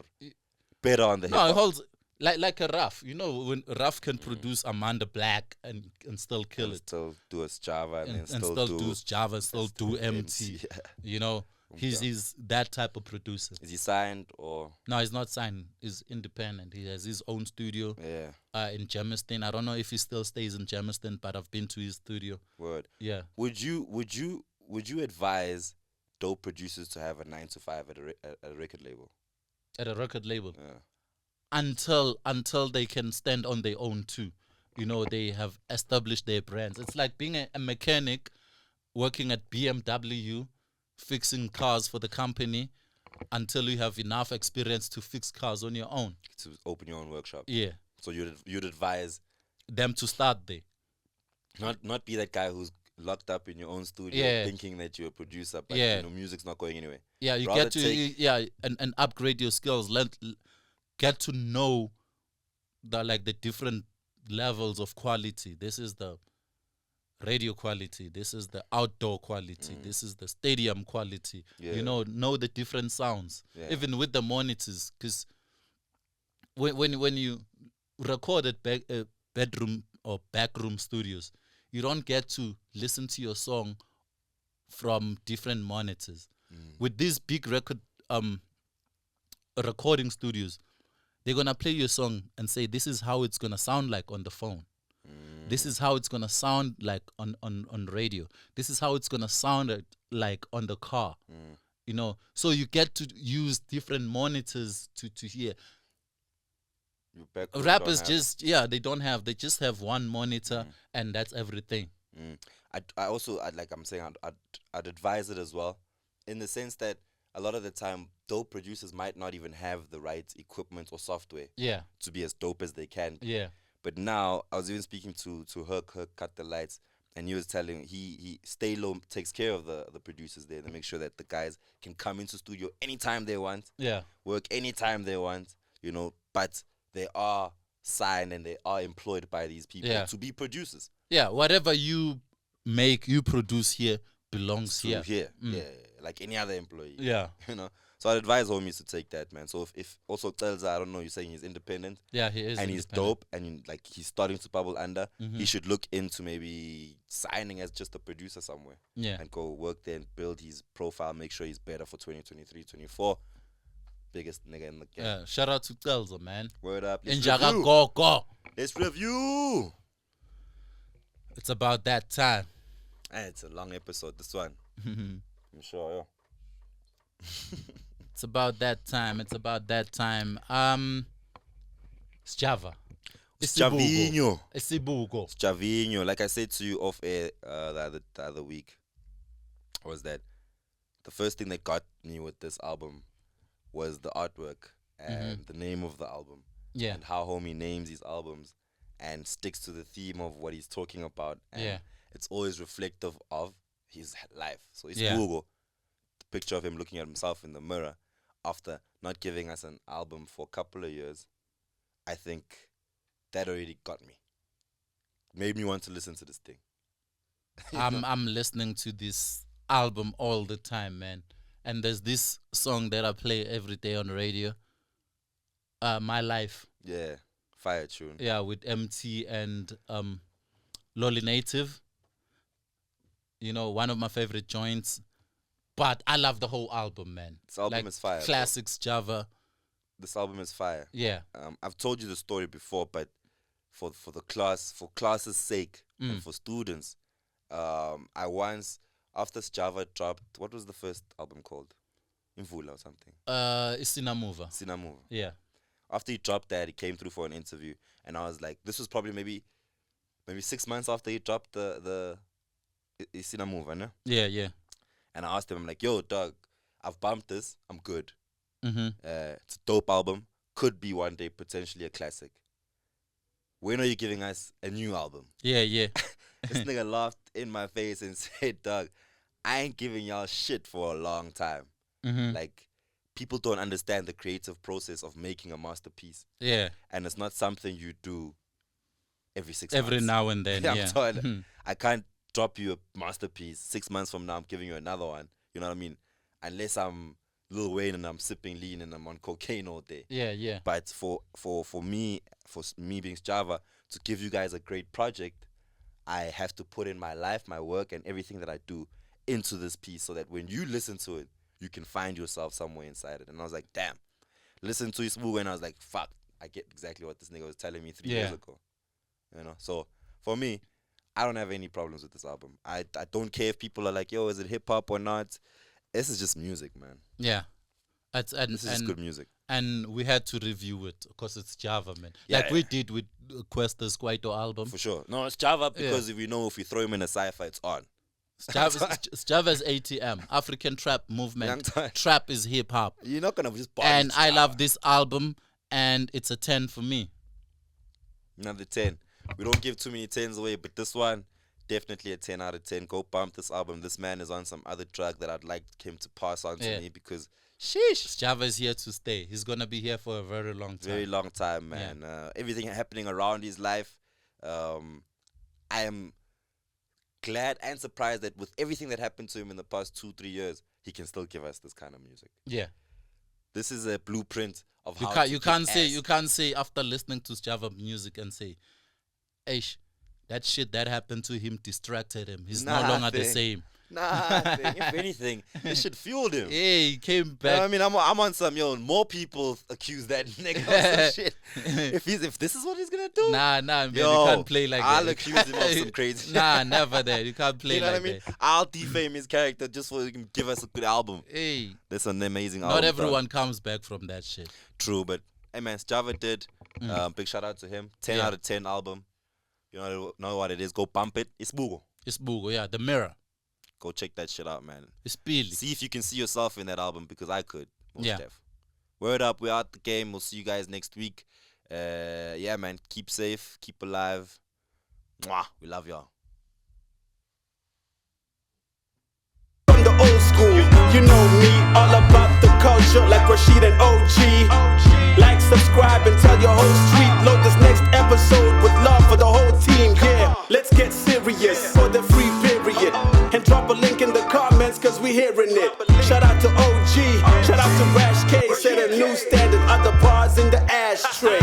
better on the hip No, he hop? holds like a Ruff. You know, when Ruff can produce Amanda Black and still kill And it, still do a Sjava and, and then still do Java, still do MT. Yeah. You know, he's that type of producer. Is he signed or? No, he's not signed. He's independent. He has his own studio Yeah. in Germiston. I don't know if he still stays in Germiston, but I've been to his studio. Word. Yeah. Would you advise dope producers to have a 9 to 5 at a record label? At a record label. Yeah. Until they can stand on their own too. You know, they have established their brands. It's like being a mechanic working at BMW, fixing cars for the company until you have enough experience to fix cars on your own. To open your own workshop. Yeah. So you'd advise Them to start there. not be that guy who's locked up in your own studio Yeah. thinking that you're a producer, but Yeah. you know music's not going anywhere. Yeah, you Rather get to take- and upgrade your skills. Get to know the different levels of quality. This is the radio quality. This is the outdoor quality. This is the stadium quality. Yeah. You know the different sounds, Yeah. even with the monitors. Because when you record at bedroom or backroom studios, you don't get to listen to your song from different monitors. With these big recording studios, they're gonna play your song and say this is how it's gonna sound like on the phone. This is how it's gonna sound like on radio. This is how it's gonna sound like on the car. You know, so you get to use different monitors to hear. Your background Rappers don't have- they just have one monitor and that's everything. I'd advise it as well, in the sense that a lot of the time dope producers might not even have the right equipment or software Yeah, to be as dope as they can be. yeah, But now I was even speaking to her cut the lights. and he was telling he Stay Low takes care of the producers there to make sure that the guys can come into studio anytime they want, Yeah. work anytime they want, you know, but they are signed and they are employed by these people Yeah. to be producers. Yeah. Whatever you make, you produce here belongs So here. yeah, like any other employee. Yeah. You know. So I'd advise homies to take that, man. So if also Celza, I don't know, you're saying he's independent Yeah, he is. and he's independent. dope and like he's starting to bubble under, Mm-hmm. he should look into maybe signing as just a producer somewhere. Yeah. And go work there and build his profile, make sure he's better for 2023, 24. Biggest nigga in the game. Yeah. Shout out to Celza, man. Word up. Let's Injaga review. go. Let's review. It's about that time. It's a long episode, this one. I'm sure, yeah. It's about that time. Sjava. Javinho. Isibuko. Javinho. Like I said to you off air the other week, was that the first thing that got me with this album was the artwork and the name of the album. Yeah. And how homie names his albums and sticks to the theme of what he's talking about. And Yeah. it's always reflective of his life. So it's Yeah. Google, the picture of him looking at himself in the mirror after not giving us an album for a couple of years. I think that already got me. Made me want to listen to this thing. I'm listening to this album all the time, man. And there's this song that I play every day on the radio. My Life. Yeah, fire tune. Yeah, with MT and Lolly Native. You know, one of my favorite joints. But I love the whole album, man. This album is fire, bro. Classics, Java. This album is fire. Yeah. I've told you the story before, but for class's sake, and for students, I once, after Sjava dropped, what was the first album called? Imvula or something. Isinamuva. Sinamuva. Yeah. After he dropped that, he came through for an interview, and I was like, this was probably maybe 6 months after he dropped the Isinamuva, no? Yeah, yeah. And I asked him, I'm like, yo, dog, I've bumped this, I'm good. Mm-hmm. It's a dope album, could be one day potentially a classic. When are you giving us a new album? Yeah, yeah. This nigga laughed in my face and said, dog, I ain't giving y'all shit for a long time. Mm-hmm. Like, people don't understand the creative process of making a masterpiece. Yeah. And it's not something you do every 6 months. Every now and then, I'm yeah. sorry. Mhm. I can't drop you a masterpiece 6 months from now. I'm giving you another one. You know what I mean? Unless I'm Lil Wayne and I'm sipping lean and I'm on cocaine all day. Yeah, yeah. But for me being Sjava, to give you guys a great project, I have to put in my life, my work, and everything that I do into this piece so that when you listen to it, you can find yourself somewhere inside it. And I was like, damn. Listen to Isibuko and I was like, fuck, I get exactly what this nigga was telling me 3 years ago. You know? So for me, I don't have any problems with this album. I don't care if people are like, yo, is it hip hop or not? This is just music, man. Yeah. This This is just good music. And we had to review it because it's Java, man. Yeah, Like we did with Questa's Kwaito album. For sure. No, it's Sjava because if we throw him in a cypher, it's on. Java's ATM, African Trap Movement. Trap is hip hop. You're not gonna just buy And I Sjava. love this album, and it's a 10 for me. Another 10. We don't give too many 10s away, but this one, definitely a 10 out of 10. Go bump this album. This man is on some other track that I'd like him to pass on to me because, sheesh. Java is here to stay. He's gonna be here for a very long time. Very long time, man. Everything happening around his life. I am glad and surprised that with everything that happened to him in the past 2-3 years, he can still give us this kind of music. Yeah. This is a blueprint of You how can't to you kick can't say ass. you can't say after listening to Java music and say, "Eish, that shit that happened to him distracted him. He's no longer the Nothing. same." Nah, if anything, this shit fueled him. Yeah, he came You know back. what I mean, I'm on some, more people accuse that nigga of some shit. If this is what he's gonna do, Nah, man, yo, you can't play like I'll that. accuse him of some crazy shit. Nah, never there. You can't play You know like what I mean? that. I'll defame his character just so he can give us a good album. Hey, That's an amazing album. not dog. everyone comes back from that shit. True, but hey man, Sjava did. Big shout out to him. 10 Yeah. out of 10 album. You know what it is. Go bump it. It's Bugo. It's Bugo, yeah, the mirror. Go check that shit out, man. It's Pili. See if you can see yourself in that album because I could. Most Yeah. def. Word up, we're out the game. We'll see you guys next week. Yeah, man. Keep safe. Keep alive. Mwah. We love y'all. all about the culture like Rashid and OG. Like, subscribe, and tell your whole street. Load this next episode with love for the whole team. Yeah, let's get serious for the free period. And drop a link in the comments, cause we hearing it.